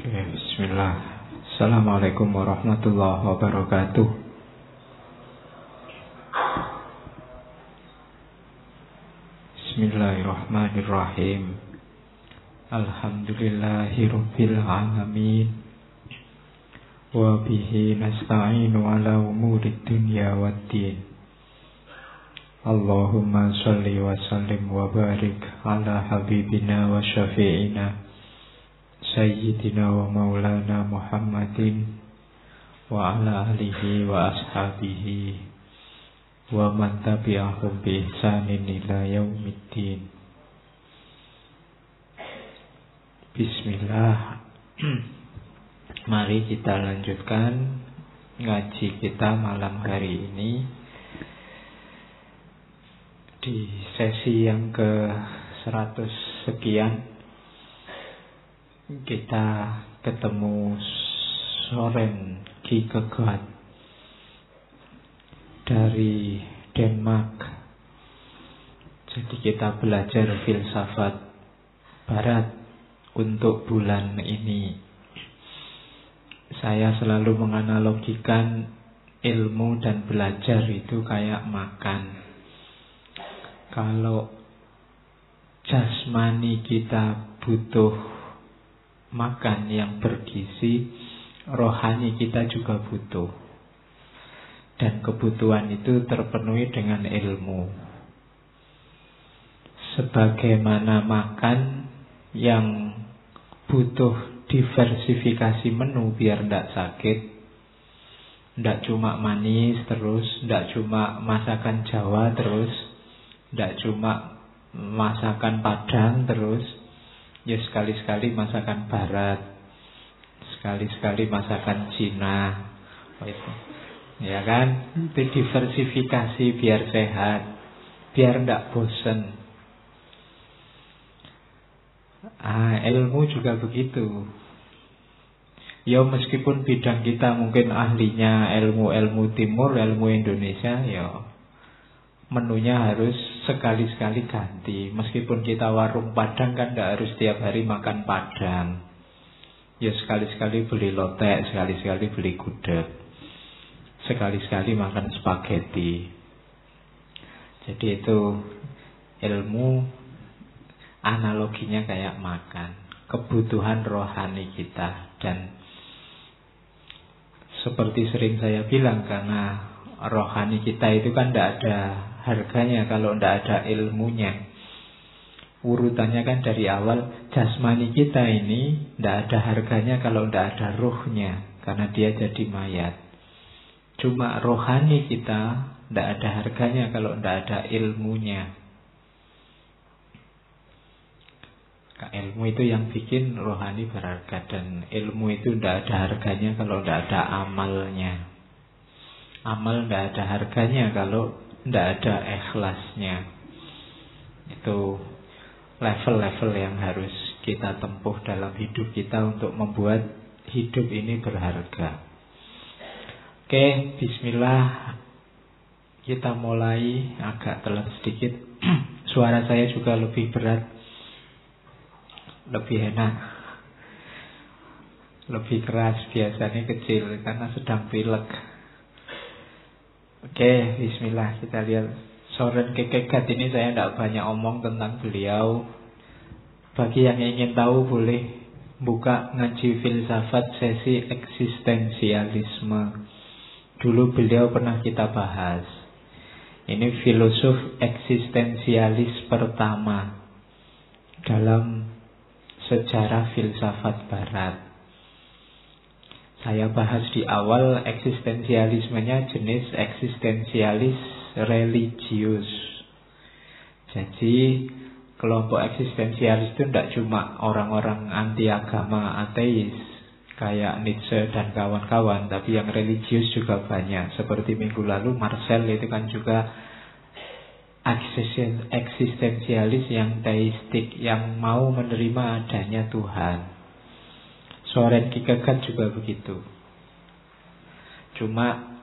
Oke, bismillah. Assalamualaikum warahmatullahi wabarakatuh. Bismillahirrahmanirrahim. Alhamdulillahirabbil alamin. Wa bihi nasta'inu ala umurid dunya waddin. Allahumma shalli wa sallim wa barik ala habibina wa syafi'ina Sayyidina wa maulana Muhammadin wa ala alihi wa ashabihi wa man tabi'ahum bi ihsanin ila yaumiddin. Bismillah. Mari kita lanjutkan ngaji kita malam hari ini di sesi yang ke-100 sekian. Kita ketemu Soren Kierkegaard dari Denmark. Jadi kita belajar filsafat barat untuk bulan ini. Saya selalu menganalogikan ilmu dan belajar itu kayak makan. Kalau jasmani kita butuh makan yang bergizi, rohani kita juga butuh. Dan kebutuhan itu terpenuhi dengan ilmu. Sebagaimana makan yang butuh diversifikasi menu biar tidak sakit, tidak cuma manis terus, tidak cuma masakan Jawa terus, tidak cuma masakan Padang terus, ya sekali-sekali masakan Barat, sekali-sekali masakan Cina, ya kan? Itu diversifikasi biar sehat, biar tidak bosen. Ilmu juga begitu. Ya meskipun bidang kita mungkin ahlinya ilmu-ilmu timur, ilmu Indonesia, ya menunya harus sekali-sekali ganti. Meskipun kita warung Padang kan tidak harus tiap hari makan Padang. Ya sekali-sekali beli lotek, sekali-sekali beli gudeg, sekali-sekali makan spaghetti. Jadi itu ilmu analoginya kayak makan, kebutuhan rohani kita. Dan seperti sering saya bilang, karena rohani kita itu kan tidak ada harganya kalau tidak ada ilmunya. Urutannya kan dari awal, jasmani kita ini tidak ada harganya kalau tidak ada ruhnya, karena dia jadi mayat. Cuma rohani kita tidak ada harganya kalau tidak ada ilmunya. Ilmu itu yang bikin rohani berharga, dan ilmu itu tidak ada harganya kalau tidak ada amalnya. Amal tidak ada harganya kalau tidak ada ikhlasnya. Itu level-level yang harus kita tempuh dalam hidup kita untuk membuat hidup ini berharga. Oke, bismillah. Kita mulai. Agak telat sedikit. Suara saya juga lebih berat, lebih enak, lebih keras. Biasanya kecil karena sedang pilek. Oke, bismillah, kita lihat Soren Kierkegaard ini. Saya tidak banyak omong tentang beliau. Bagi yang ingin tahu boleh buka ngaji filsafat sesi eksistensialisme. Dulu beliau pernah kita bahas. Ini filosof eksistensialis pertama dalam sejarah filsafat barat. Saya bahas di awal eksistensialismenya jenis eksistensialis religius. Jadi kelompok eksistensialis itu tidak cuma orang-orang anti agama, ateis kayak Nietzsche dan kawan-kawan, tapi yang religius juga banyak. Seperti minggu lalu Marcel itu kan juga eksistensialis yang teistik, yang mau menerima adanya Tuhan. Soren Kierkegaard juga begitu. Cuma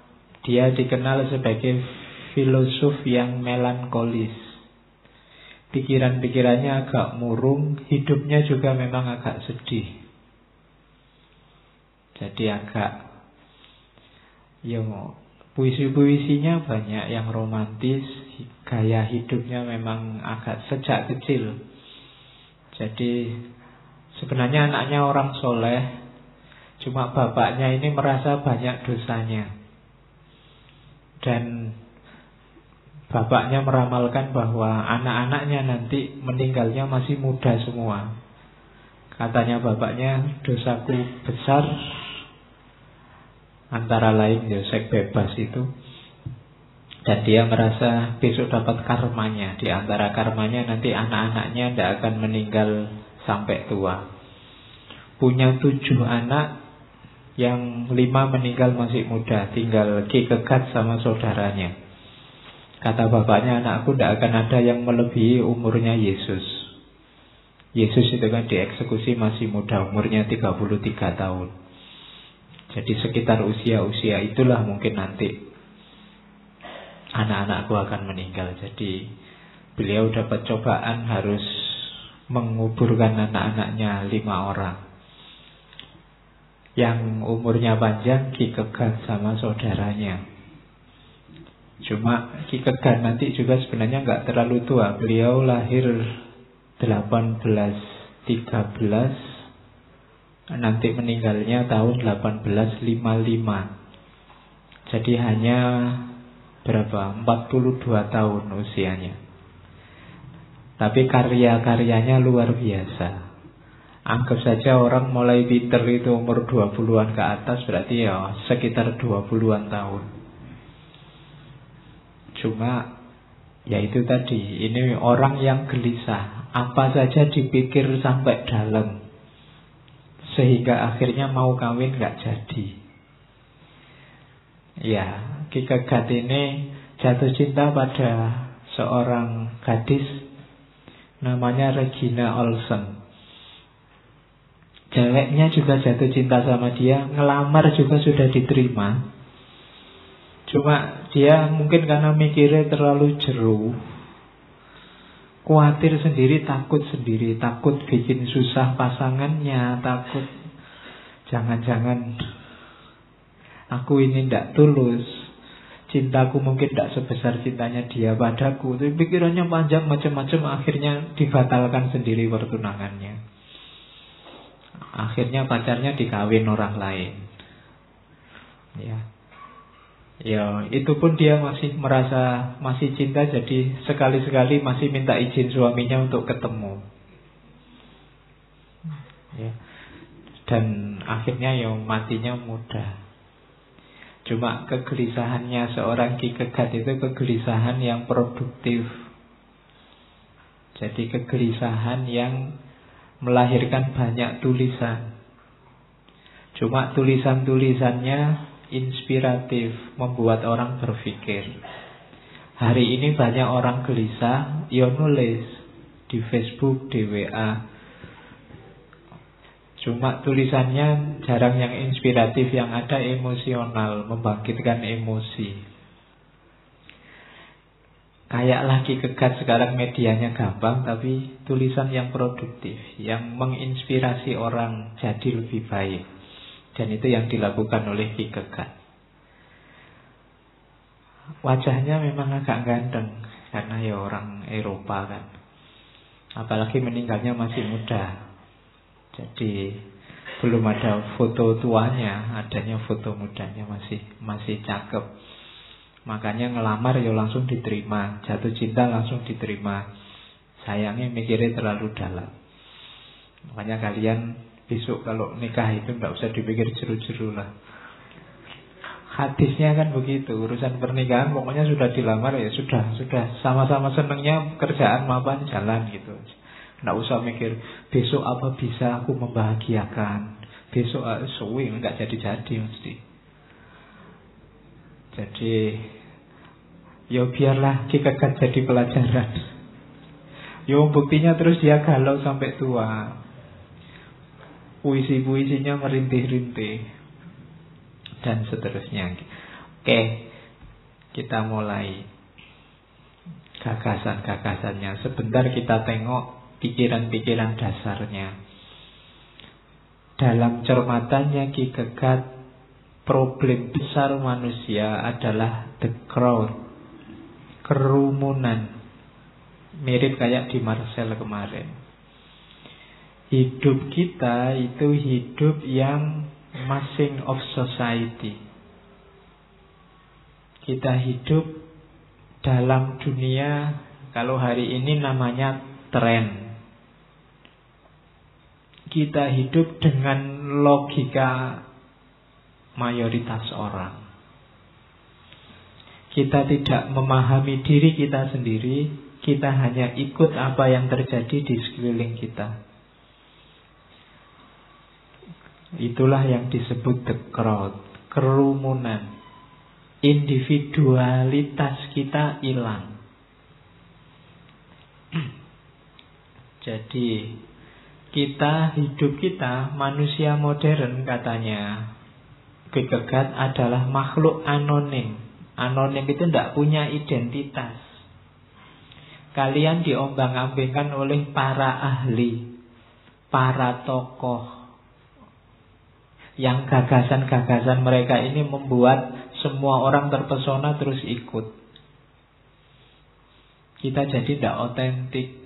dia dikenal sebagai filosof yang melankolis. Pikiran-pikirannya agak murung, hidupnya juga memang agak sedih. Jadi agak, puisi-puisinya banyak yang romantis, gaya hidupnya memang agak sejak kecil. Jadi sebenarnya anaknya orang soleh, cuma bapaknya ini merasa banyak dosanya. Dan bapaknya meramalkan bahwa anak-anaknya nanti meninggalnya masih muda semua. Katanya bapaknya, dosaku besar, antara lain seks bebas itu. Dan dia merasa besok dapat karmanya. Di antara karmanya nanti anak-anaknya tidak akan meninggal sampai tua. Punya 7 anak, yang 5 meninggal masih muda, tinggal Ki Kegat sama saudaranya. Kata bapaknya, anakku tidak akan ada yang melebihi umurnya Yesus. Yesus itu kan dieksekusi masih muda, umurnya 33 tahun. Jadi sekitar usia-usia itulah mungkin nanti anak-anakku akan meninggal. Jadi beliau dapat cobaan harus menguburkan anak-anaknya 5 orang. Yang umurnya panjang Ki Kegat sama saudaranya. Cuma Ki Kegat nanti juga sebenarnya nggak terlalu tua. Beliau lahir 1813, nanti meninggalnya tahun 1855. Jadi hanya berapa? 42 tahun usianya. Tapi karya-karyanya luar biasa. Anggap saja orang mulai pinter itu umur 20-an ke atas, berarti ya sekitar 20-an tahun. Cuma ya itu tadi, ini orang yang gelisah, apa saja dipikir sampai dalam, sehingga akhirnya mau kawin gak jadi. Ya, Ki Kegat ini jatuh cinta pada seorang gadis namanya Regina Olsen. Ceweknya juga jatuh cinta sama dia, ngelamar juga sudah diterima. Cuma dia mungkin karena mikirnya terlalu jero, khawatir sendiri, takut bikin susah pasangannya, takut jangan-jangan aku ini tidak tulus, cintaku mungkin tidak sebesar cintanya dia padaku. Tapi pikirannya panjang macam-macam, akhirnya dibatalkan sendiri pertunangannya. Akhirnya pacarnya dikawin orang lain. Ya, itu pun dia masih merasa masih cinta, jadi sekali-sekali masih minta izin suaminya untuk ketemu. Ya. Dan akhirnya ya matinya muda. Cuma kegelisahannya seorang Ki Kegat itu kegelisahan yang produktif. Jadi kegelisahan yang melahirkan banyak tulisan. Cuma tulisan-tulisannya inspiratif, membuat orang berpikir. Hari ini banyak orang gelisah, ya nulis di Facebook, di WA. Cuma tulisannya jarang yang inspiratif, yang ada emosional, membangkitkan emosi. Kayak lagi Kegat sekarang medianya gampang, tapi tulisan yang produktif, yang menginspirasi orang jadi lebih baik. Dan itu yang dilakukan oleh Ki Kegat. Wajahnya memang agak ganteng, karena ya orang Eropa kan. Apalagi meninggalnya masih muda. Jadi belum ada foto tuanya, adanya foto mudanya, masih cakep. Makanya ngelamar ya langsung diterima, jatuh cinta langsung diterima. Sayangnya mikirnya terlalu dalam. Makanya kalian besok kalau nikah itu tidak usah dipikir jeru-jeru lah. Hadisnya kan begitu, urusan pernikahan pokoknya sudah dilamar ya sudah sama-sama senangnya kerjaan mapan jalan gitu. Tidak usah mikir besok apa bisa aku membahagiakan, besok suwi nggak jadi mesti. Jadi ya biarlah Ki Kegat jadi pelajaran. Ya buktinya terus dia galau sampai tua. Puisi-puisinya merintih-rintih dan seterusnya. Oke, kita mulai gagasan-gagasannya. Sebentar kita tengok pikiran-pikiran dasarnya. dalam cermatannya Ki Gegat, problem besar manusia adalah the crowd, kerumunan. Mirip kayak di Marcel kemarin. Hidup kita itu hidup yang massing of society. Kita hidup dalam dunia, kalau hari ini namanya tren. Kita hidup dengan logika mayoritas orang. Kita tidak memahami diri kita sendiri, kita hanya ikut apa yang terjadi di sekeliling kita. Itulah yang disebut the crowd, kerumunan. Individualitas kita hilang. Jadi hidup kita manusia modern katanya Ki Gegat adalah makhluk anonim. Anonim itu tidak punya identitas. Kalian diombang-ambingkan oleh para ahli, para tokoh, yang gagasan-gagasan mereka ini membuat semua orang terpesona terus ikut. Kita jadi tidak otentik.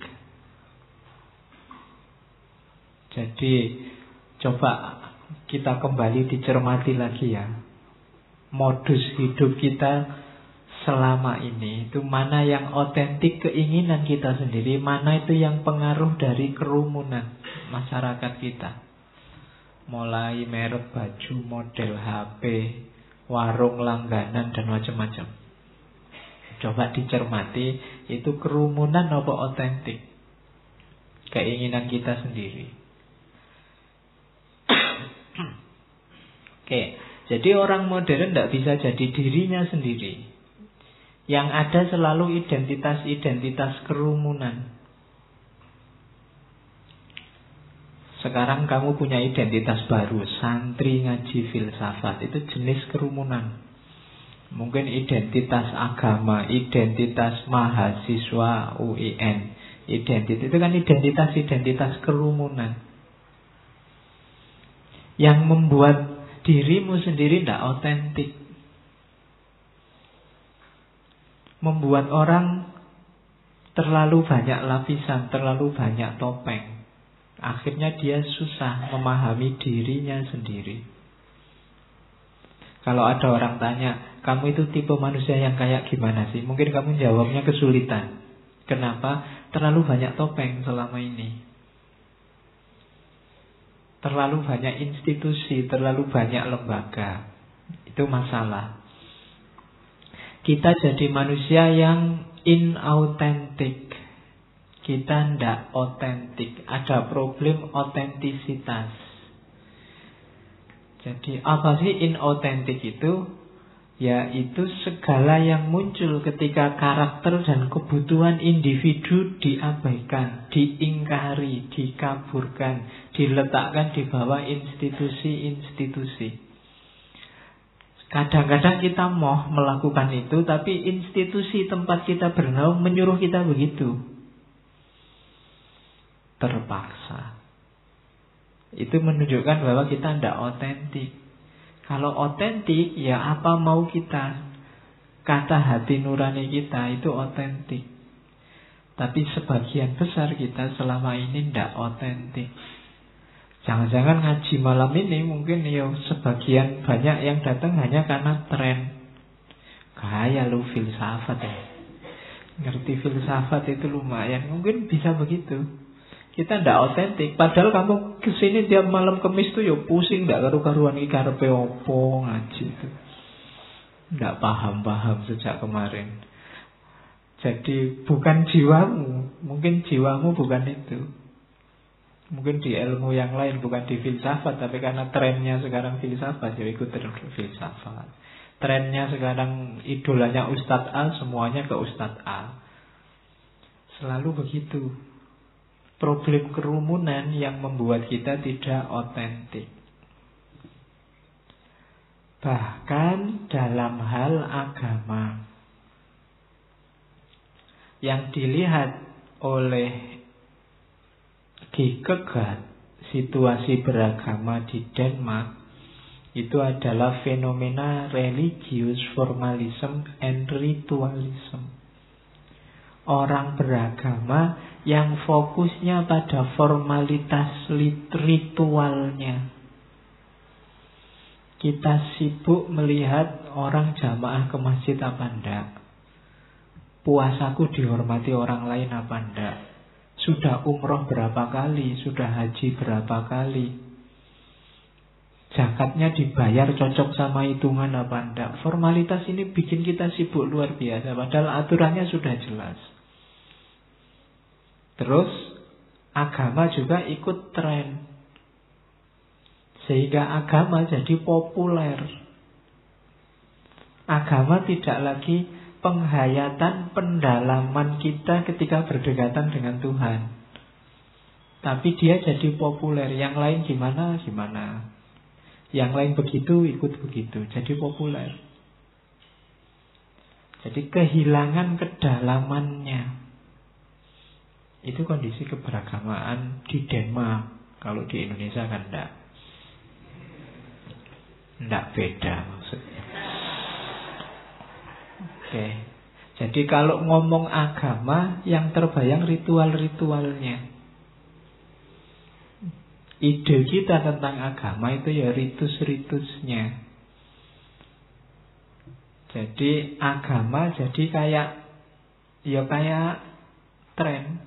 Jadi coba kita kembali dicermati lagi ya. Modus hidup kita selama ini itu mana yang otentik keinginan kita sendiri, mana itu yang pengaruh dari kerumunan masyarakat kita. Mulai merek baju, model HP, warung langganan dan macam-macam. Coba dicermati, itu kerumunan apa otentik? Keinginan kita sendiri. Oke, jadi orang modern tidak bisa jadi dirinya sendiri. Yang ada selalu identitas-identitas kerumunan. Sekarang kamu punya identitas baru, santri ngaji filsafat, itu jenis kerumunan. Mungkin identitas agama, identitas mahasiswa UIN, identitas itu kan identitas-identitas kerumunan. Yang membuat dirimu sendiri tidak otentik. Membuat orang terlalu banyak lapisan, terlalu banyak topeng. Akhirnya dia susah memahami dirinya sendiri. Kalau ada orang tanya, kamu itu tipe manusia yang kayak gimana sih? Mungkin kamu jawabnya kesulitan. Kenapa? Terlalu banyak topeng selama ini. Terlalu banyak institusi, terlalu banyak lembaga. Itu masalah. Kita jadi manusia yang inauthentic. Kita tidak otentik. Ada problem otentisitas. Jadi apa sih inauthentic itu? Yaitu segala yang muncul ketika karakter dan kebutuhan individu diabaikan, diingkari, dikaburkan, diletakkan di bawah institusi-institusi. Kadang-kadang kita mau melakukan itu, tapi institusi tempat kita bernaung menyuruh kita begitu. Terpaksa. Itu menunjukkan bahwa kita tidak otentik. Kalau otentik, ya apa mau kita. Kata hati nurani kita itu otentik. Tapi sebagian besar kita selama ini tidak otentik. Jangan-jangan ngaji malam ini mungkin ya sebagian banyak yang datang hanya karena tren. Gaya lu filsafat ya. Ngerti filsafat itu lumayan. Mungkin bisa begitu. Kita tidak otentik. Padahal kamu kesini tiap malam Kemis tuh ya pusing, tidak karu-karuan iki karepe opo ngaji itu. Tidak paham-paham sejak kemarin. Jadi bukan jiwamu. Mungkin jiwamu bukan itu. Mungkin di ilmu yang lain, bukan di filsafat. Tapi karena trennya sekarang filsafat, ya ikut tren filsafat. Trennya sekarang idolanya Ustadz A, semuanya ke Ustadz A. Selalu begitu. Problem kerumunan yang membuat kita tidak otentik. Bahkan dalam hal agama, yang dilihat oleh Ki Gegat situasi beragama di Denmark itu adalah fenomena religious formalism and ritualism. Orang beragama yang fokusnya pada formalitas ritualnya. Kita sibuk melihat orang jamaah ke masjid apa enggak, puasaku dihormati orang lain apa enggak, sudah umroh berapa kali, sudah haji berapa kali, zakatnya dibayar cocok sama hitungan apa enggak. Formalitas ini bikin kita sibuk luar biasa, padahal aturannya sudah jelas. Terus agama juga ikut tren, sehingga agama jadi populer. Agama tidak lagi penghayatan, pendalaman kita ketika berdekatan dengan Tuhan, tapi dia jadi populer. Yang lain gimana, gimana. Yang lain begitu, ikut begitu. Jadi populer. Jadi kehilangan kedalamannya. Itu kondisi keberagamaan di Denmark. Kalau di Indonesia kan enggak beda maksudnya. Oke. Jadi kalau ngomong agama, yang terbayang ritual-ritualnya. Ide kita tentang agama itu ya ritus-ritusnya. Jadi agama jadi kayak tren.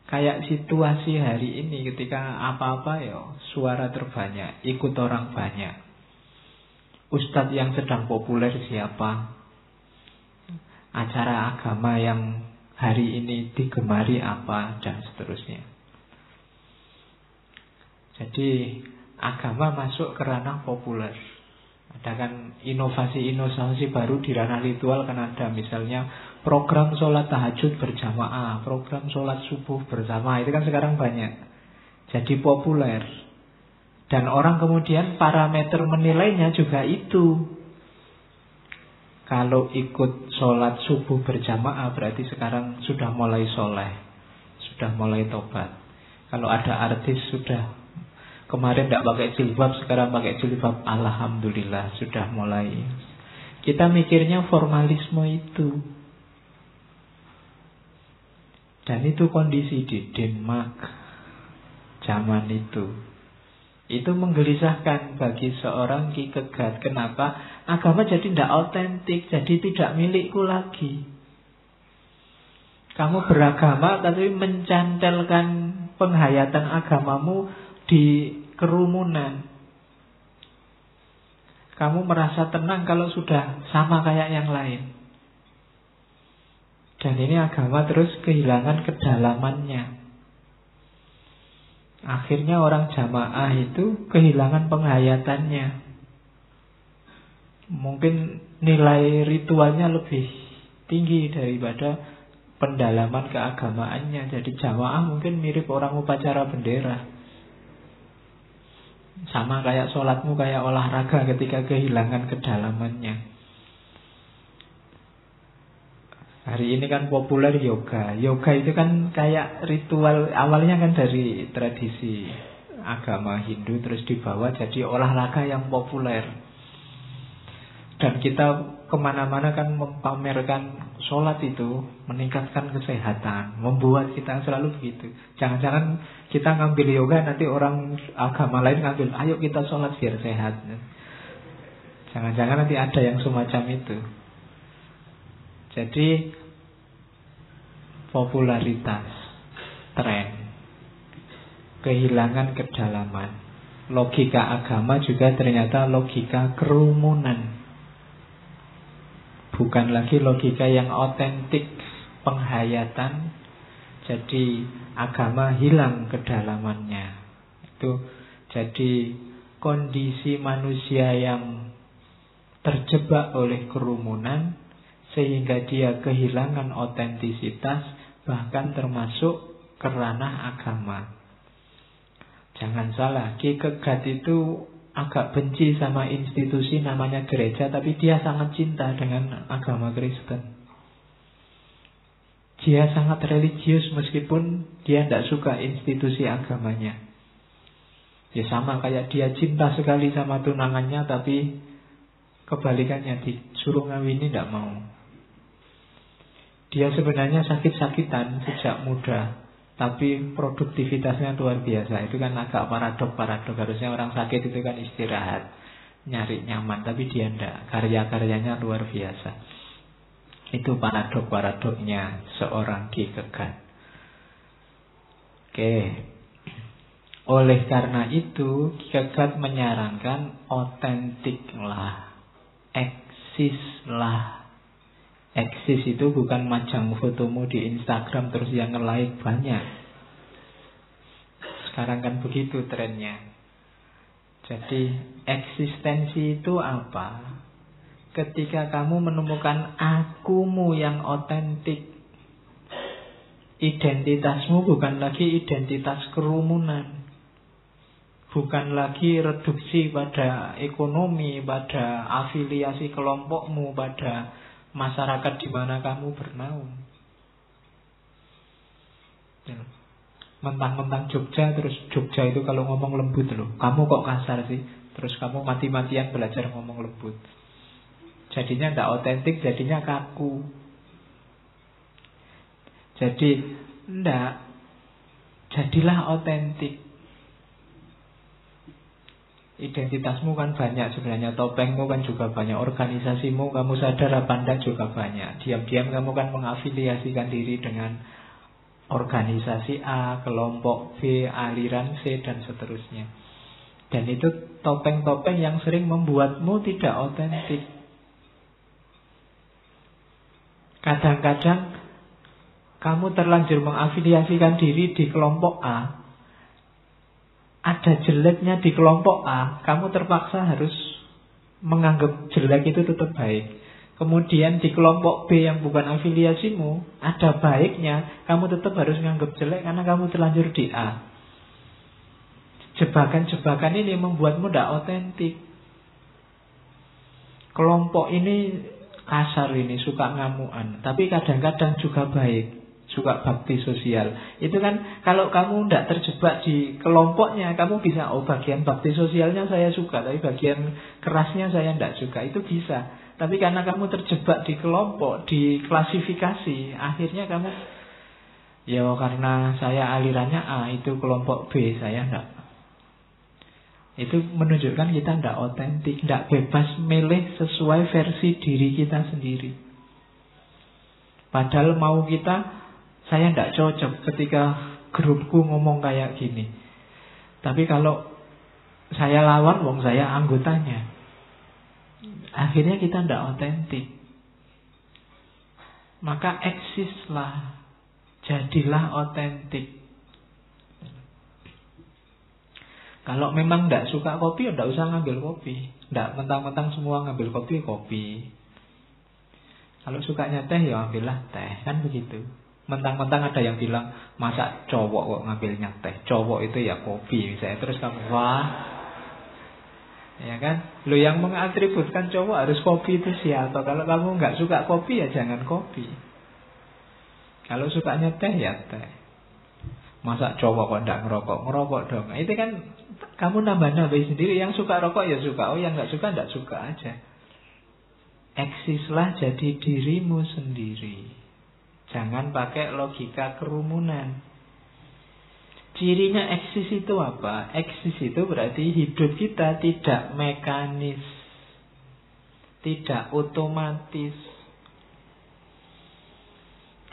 Kayak situasi hari ini ketika apa-apa ya suara terbanyak, ikut orang banyak. Ustadz yang sedang populer siapa? Acara agama yang hari ini digemari apa, dan seterusnya. Jadi agama masuk ke ranah populer. Ada kan inovasi-inovasi baru di ranah ritual kan ada. Misalnya program sholat tahajud berjamaah, program sholat subuh bersama. Itu kan sekarang banyak. Jadi populer. Dan orang kemudian parameter menilainya juga itu. Kalau ikut sholat subuh berjamaah berarti sekarang sudah mulai soleh, sudah mulai tobat. Kalau ada artis sudah kemarin tidak pakai jilbab, sekarang pakai jilbab, alhamdulillah sudah mulai. Kita mikirnya formalisme itu. Dan itu kondisi di Denmark zaman itu. Itu menggelisahkan bagi seorang Kierkegaard. Kenapa? Agama jadi tidak otentik, jadi tidak milikku lagi. Kamu beragama tapi mencantelkan penghayatan agamamu di kerumunan. Kamu merasa tenang kalau sudah sama kayak yang lain. Dan ini agama terus kehilangan kedalamannya. Akhirnya orang jamaah itu kehilangan penghayatannya. Mungkin nilai ritualnya lebih tinggi daripada pendalaman keagamaannya. Jadi jamaah mungkin mirip orang upacara bendera. Sama kayak sholatmu, kayak olahraga ketika kehilangan kedalamannya. Hari ini kan populer yoga. Yoga itu kan kayak ritual, awalnya kan dari tradisi agama Hindu, terus dibawa jadi olahraga yang populer. Dan kita kemana-mana kan mempamerkan sholat itu meningkatkan kesehatan, membuat kita selalu begitu. Jangan-jangan kita ngambil yoga, nanti orang agama lain ngambil, ayo kita sholat biar sehat. Jangan-jangan nanti ada yang semacam itu. Jadi popularitas, tren, kehilangan kedalaman. Logika agama juga ternyata logika kerumunan. Bukan lagi logika yang otentik, penghayatan. Jadi agama hilang kedalamannya. Itu jadi kondisi manusia yang terjebak oleh kerumunan, sehingga dia kehilangan otentisitas, bahkan termasuk ke ranah agama. Jangan salah, Kierkegaard itu agak benci sama institusi namanya gereja, tapi dia sangat cinta dengan agama Kristen. Dia sangat religius meskipun dia tidak suka institusi agamanya. Ya sama kayak dia cinta sekali sama tunangannya, tapi kebalikannya disuruh ngawini tidak mau. Dia sebenarnya sakit-sakitan sejak muda, tapi produktivitasnya luar biasa. Itu kan agak paradok. Harusnya orang sakit itu kan istirahat, nyari nyaman, tapi dia tidak. Karya-karyanya luar biasa. Itu paradok-paradoknya seorang Kierkegaard. Oke. Oleh karena itu Kierkegaard menyarankan otentiklah, eksislah. Eksis itu bukan majang fotomu di Instagram terus yang nge-like banyak. Sekarang kan begitu trennya. Jadi eksistensi itu apa? Ketika kamu menemukan akumu yang otentik. Identitasmu bukan lagi identitas kerumunan, bukan lagi reduksi pada ekonomi, pada afiliasi kelompokmu, pada masyarakat di mana kamu bernaung. Mentang-mentang Jogja, terus Jogja itu kalau ngomong lembut loh. Kamu kok kasar sih? Terus kamu mati-matian belajar ngomong lembut. Jadinya tidak otentik, jadinya kaku. Jadi tidak, jadilah otentik. Identitasmu kan banyak sebenarnya, topengmu kan juga banyak, organisasimu kamu sadar apa enggak juga banyak. Diam-diam kamu kan mengafiliasikan diri dengan organisasi A, kelompok B, aliran C, dan seterusnya. Dan itu topeng-topeng yang sering membuatmu tidak otentik. Kadang-kadang kamu terlanjur mengafiliasikan diri di kelompok A, ada jeleknya di kelompok A, kamu terpaksa harus menganggap jelek itu tetap baik. Kemudian di kelompok B yang bukan afiliasimu, ada baiknya, kamu tetap harus menganggap jelek karena kamu terlanjur di A. Jebakan-jebakan ini membuatmu tidak otentik. Kelompok ini kasar, ini suka ngamuan, tapi kadang-kadang juga baik, suka bakti sosial. Itu kan kalau kamu tidak terjebak di kelompoknya, kamu bisa, oh bagian bakti sosialnya saya suka, tapi bagian kerasnya saya tidak suka. Itu bisa. Tapi karena kamu terjebak di kelompok, di klasifikasi, akhirnya kamu, ya karena saya alirannya A, itu kelompok B, saya tidak. Itu menunjukkan kita tidak otentik, tidak bebas milih sesuai versi diri kita sendiri. Padahal mau kita, saya tidak cocok ketika grupku ngomong kayak gini. Tapi kalau saya lawan, wong saya anggotanya, akhirnya kita tidak otentik. Maka eksislah, jadilah otentik. Kalau memang tidak suka kopi, ya tidak usah ngambil kopi. Tidak mentang-mentang semua ngambil kopi. Kalau sukanya teh, ya ambillah teh. Kan begitu. Mentang-mentang ada yang bilang, masa cowok kok ngambilnya teh, cowok itu ya kopi misalnya. Terus kamu, wah, ya kan? Lo yang mengatributkan cowok harus kopi itu siapa? Kalau kamu nggak suka kopi, ya jangan kopi. Kalau sukanya teh, ya teh. Masa cowok kok nggak ngerokok? Ngerokok dong. Itu kan kamu nambah-nambah sendiri. Yang suka rokok ya suka, oh yang nggak suka aja. Eksislah jadi dirimu sendiri. Jangan pakai logika kerumunan. Cirinya eksis itu apa? Eksis itu berarti hidup kita tidak mekanis, tidak otomatis,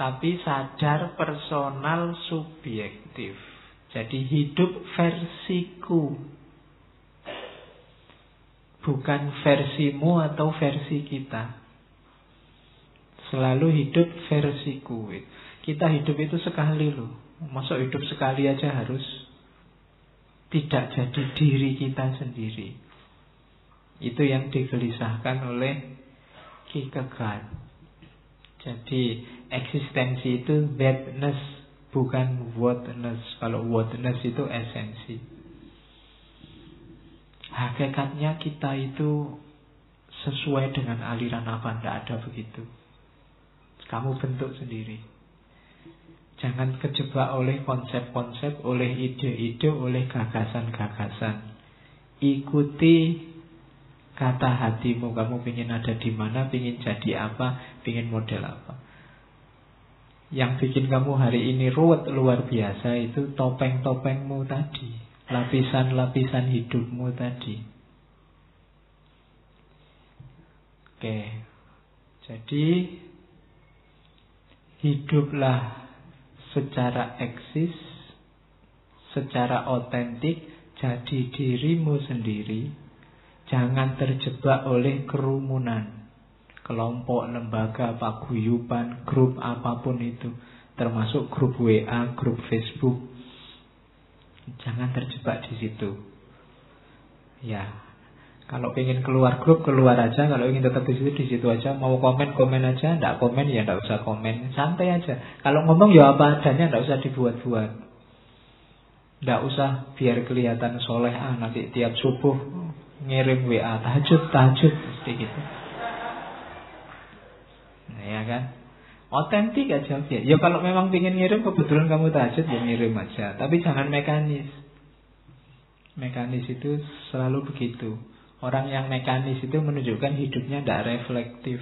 tapi sadar, personal, subjektif. Jadi hidup versiku, bukan versimu atau versi kita. Selalu hidup versiku. Kita hidup itu sekali loh. Masa hidup sekali aja harus tidak jadi diri kita sendiri. Itu yang digelisahkan oleh Kierkegaard. Jadi eksistensi itu thatness, bukan whatness. Kalau whatness itu esensi. Hakikatnya kita itu sesuai dengan aliran apa, tidak ada begitu. Kamu bentuk sendiri. Jangan kejebak oleh konsep-konsep, oleh ide-ide, oleh gagasan-gagasan. Ikuti kata hatimu. Kamu ingin ada di mana, ingin jadi apa, ingin model apa. Yang bikin kamu hari ini ruwet luar biasa itu topeng-topengmu tadi, lapisan-lapisan hidupmu tadi. Oke, jadi hiduplah secara eksis, secara otentik, jadi dirimu sendiri. Jangan terjebak oleh kerumunan, kelompok, lembaga, paguyuban, grup apapun itu, termasuk grup WA, grup Facebook. Jangan terjebak di situ. Ya, kalau ingin keluar grup, keluar aja. Kalau ingin tetap di situ aja. Mau komen, komen aja. Nggak komen, ya nggak usah komen. Santai aja. Kalau ngomong ya apa adanya, nggak usah dibuat-buat. Nggak usah biar kelihatan soleh. Nanti tiap subuh ngirim WA, tahajud, mesti gitu. Nah, ya kan? Otentik aja. Ya kalau memang ingin ngirim, kebetulan kamu tahajud, ya ngirim aja. Tapi jangan mekanis. Mekanis itu selalu begitu. Orang yang mekanis itu menunjukkan hidupnya tidak reflektif.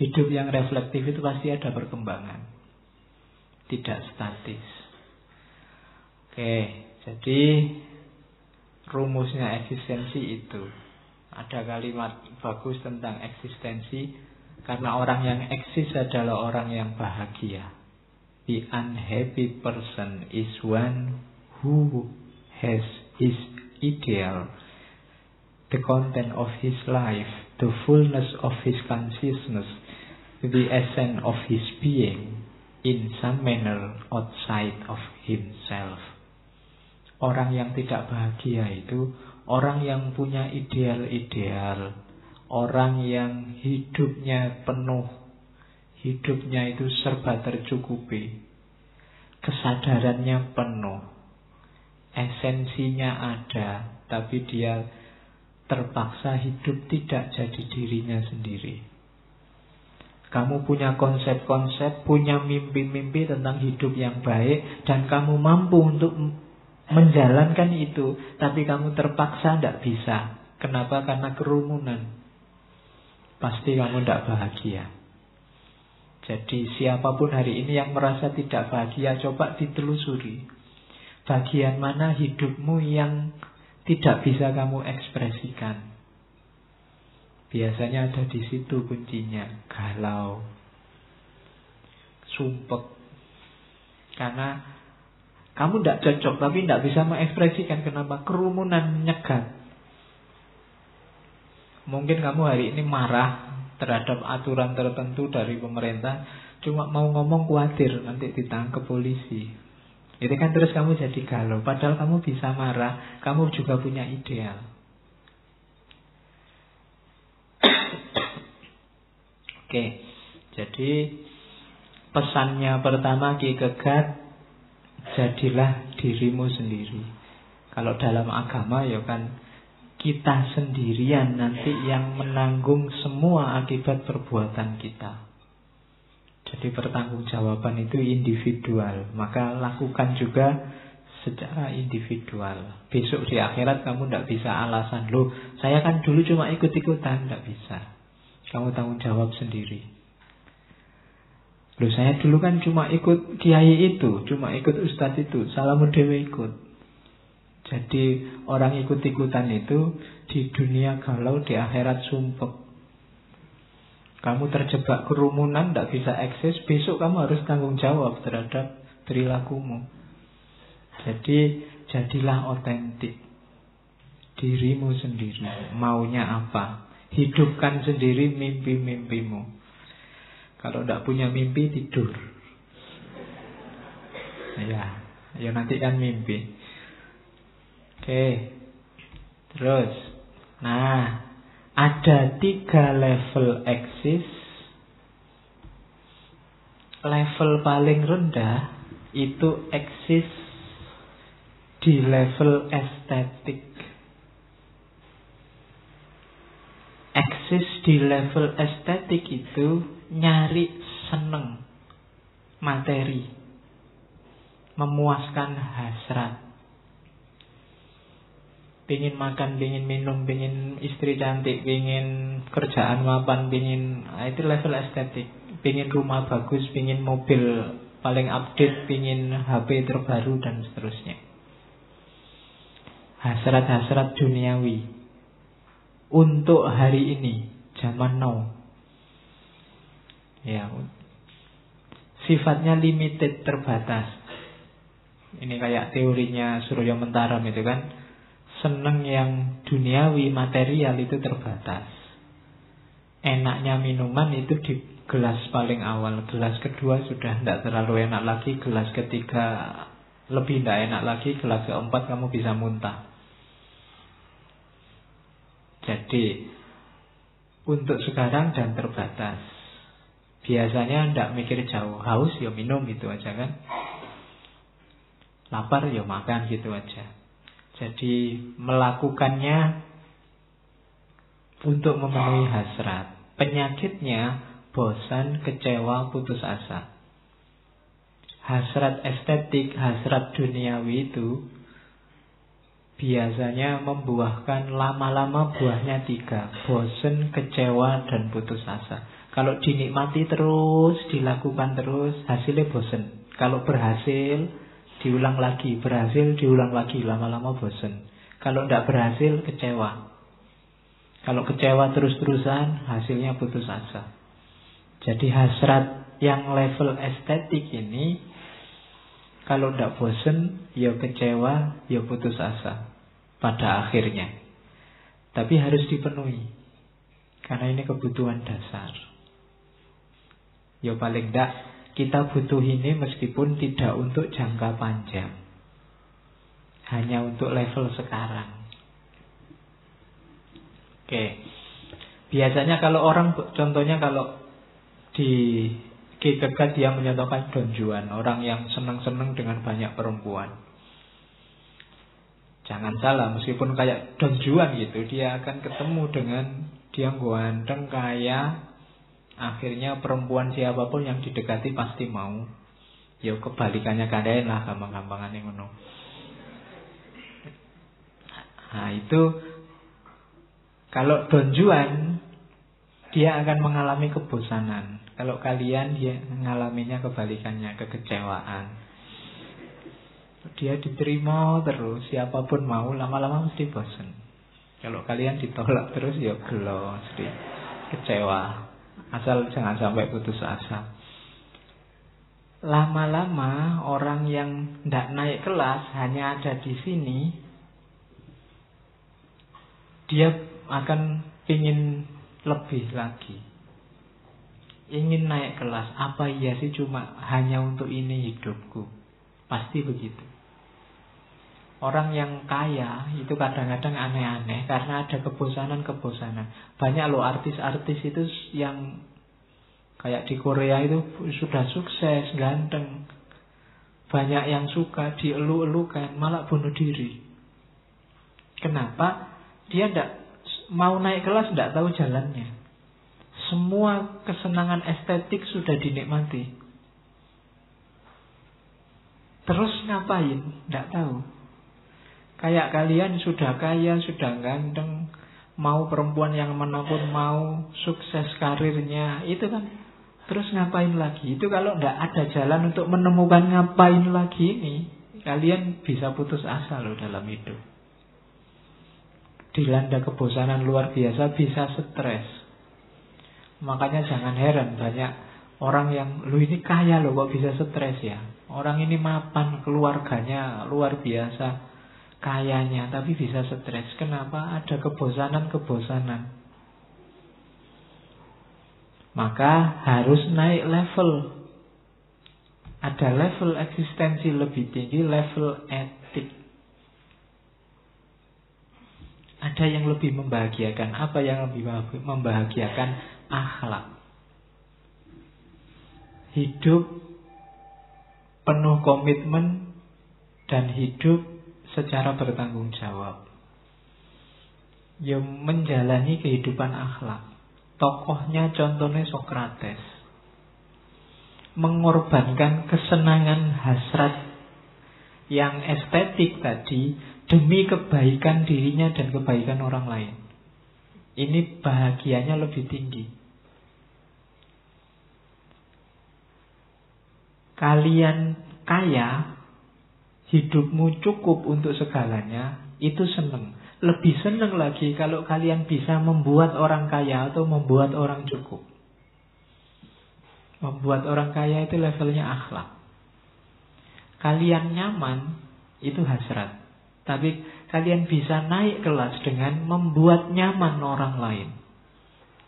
Hidup yang reflektif itu pasti ada perkembangan, tidak statis. Oke, jadi rumusnya eksistensi itu. Ada kalimat bagus tentang eksistensi. Karena orang yang eksis adalah orang yang bahagia. The unhappy person is one who has his ideal, the content of his life, the fullness of his consciousness, the essence of his being, in some manner outside of himself. Orang yang tidak bahagia itu orang yang punya ideal-ideal, orang yang hidupnya penuh, hidupnya itu serba tercukupi, kesadarannya penuh, esensinya ada, tapi dia terpaksa hidup tidak jadi dirinya sendiri. Kamu punya konsep-konsep, punya mimpi-mimpi tentang hidup yang baik, dan kamu mampu untuk menjalankan itu, tapi kamu terpaksa tidak bisa. Kenapa? Karena kerumunan. Pasti kamu tidak bahagia. Jadi siapapun hari ini yang merasa tidak bahagia, coba ditelusuri. Bagian mana hidupmu yang tidak bisa kamu ekspresikan? Biasanya ada di situ kuncinya. Galau, sumpek. Karena kamu tidak cocok, tapi tidak bisa mengekspresikan. Kenapa? Kerumunan nyegat. Mungkin kamu hari ini marah terhadap aturan tertentu dari pemerintah, cuma mau ngomong khawatir nanti ditangkap polisi. Itu kan terus kamu jadi galau. Padahal kamu bisa marah, kamu juga punya ideal. Oke, jadi pesannya pertama Ki Kegat, jadilah dirimu sendiri. Kalau dalam agama ya kan kita sendirian nanti yang menanggung semua akibat perbuatan kita. Jadi pertanggungjawaban itu individual. Maka lakukan juga secara individual. Besok di akhirat kamu tidak bisa alasan, loh saya kan dulu cuma ikut-ikutan. Tidak bisa. Kamu tanggung jawab sendiri. Loh saya dulu kan cuma ikut kiai itu, cuma ikut ustadz itu, salamun dewe ikut. Jadi orang ikut-ikutan itu di dunia galau, di akhirat sumpek. Kamu terjebak kerumunan, tidak bisa eksis, besok kamu harus tanggung jawab terhadap perilakumu. Jadi jadilah otentik, dirimu sendiri, maunya apa. Hidupkan sendiri mimpi-mimpimu. Kalau tidak punya mimpi, tidur. Ya nanti kan mimpi. Oke. Terus, nah, ada 3 level eksis. Level paling rendah itu eksis di level estetik. Eksis di level estetik itu nyari seneng, materi, memuaskan hasrat. Pingin makan, pingin minum, pingin istri cantik, pingin kerjaan mapan, pingin, itu level estetik. Pingin rumah bagus, pingin mobil paling update, pingin HP terbaru, dan seterusnya. Hasrat-hasrat duniawi untuk hari ini, zaman now. Ya, sifatnya limited, terbatas. Ini kayak teorinya Surya Mentaram itu kan. Seneng yang duniawi, material itu terbatas. Enaknya minuman itu di gelas paling awal. Gelas kedua sudah tidak terlalu enak lagi. Gelas ketiga lebih tidak enak lagi. Gelas keempat kamu bisa muntah. Jadi untuk sekarang dan terbatas. Biasanya tidak mikir jauh. Haus ya minum gitu aja kan. Lapar ya makan gitu aja. Jadi melakukannya untuk memenuhi hasrat. Penyakitnya bosan, kecewa, putus asa. Hasrat estetik, hasrat duniawi itu biasanya membuahkan lama-lama buahnya 3. Bosan, kecewa, dan putus asa. Kalau dinikmati terus, dilakukan terus, hasilnya bosan. Kalau berhasil, diulang lagi, berhasil, diulang lagi, lama-lama bosan. Kalau tidak berhasil, kecewa. Kalau kecewa terus-terusan, hasilnya putus asa. Jadi hasrat yang level estetik ini, kalau tidak bosan, ya kecewa, ya putus asa pada akhirnya. Tapi harus dipenuhi, karena ini kebutuhan dasar. Ya paling tidak kita butuh ini meskipun tidak untuk jangka panjang. Hanya untuk level sekarang. Oke. Biasanya kalau orang, contohnya kalau di Kierkegaard dia menyatakan Don Juan, orang yang senang-senang dengan banyak perempuan. Jangan salah, meskipun kayak Don Juan gitu, dia akan ketemu dengan dia ganteng, kaya. Akhirnya perempuan siapapun yang didekati pasti mau. Ya kebalikannya kadain lah, gampang-gampangan yang ngono. Nah itu kalau Don Juan, dia akan mengalami kebosanan. Kalau kalian, dia mengalaminya kebalikannya, kekecewaan. Dia diterima terus, siapapun mau, lama-lama mesti bosan. Kalau kalian ditolak terus, ya gelo, mesti kecewa. Asal jangan sampai putus asa. Lama-lama orang yang tidak naik kelas, hanya ada di sini, dia akan ingin lebih lagi, ingin naik kelas. Apa iya sih cuma hanya untuk ini hidupku? Pasti begitu. Orang yang kaya itu kadang-kadang aneh-aneh karena ada kebosanan-kebosanan. Banyak loh artis-artis itu yang kayak di Korea itu sudah sukses, ganteng, banyak yang suka, dielu-elukan, malah bunuh diri. Kenapa? Dia tidak mau naik kelas, tidak tahu jalannya. Semua kesenangan estetik sudah dinikmati. Terus ngapain? Tidak tahu. Kayak kalian sudah kaya, sudah ganteng, mau perempuan yang manapun mau, sukses karirnya, itu kan. Terus ngapain lagi? Itu kalau tidak ada jalan untuk menemukan ngapain lagi ini, kalian bisa putus asa loh dalam hidup. Dilanda kebosanan luar biasa, bisa stres. Makanya jangan heran banyak orang yang, lu ini kaya loh kok bisa stres ya. Orang ini mapan, keluarganya luar biasa kayanya, tapi bisa stres. Kenapa? Ada kebosanan-kebosanan. Maka harus naik level. Ada level eksistensi lebih tinggi, level etik. Ada yang lebih membahagiakan. Apa yang lebih membahagiakan? Akhlak. Hidup penuh komitmen dan hidup secara bertanggung jawab. Yang menjalani kehidupan akhlak. Tokohnya contohnya Sokrates. mengorbankan kesenangan hasrat yang estetik tadi demi kebaikan dirinya dan kebaikan orang lain. Ini bahagianya lebih tinggi. Kalian kaya, hidupmu cukup untuk segalanya, itu seneng. Lebih seneng lagi kalau kalian bisa membuat orang kaya atau membuat orang cukup. Membuat orang kaya itu levelnya akhlak. Kalian nyaman, itu hasrat. Tapi kalian bisa naik kelas dengan membuat nyaman orang lain.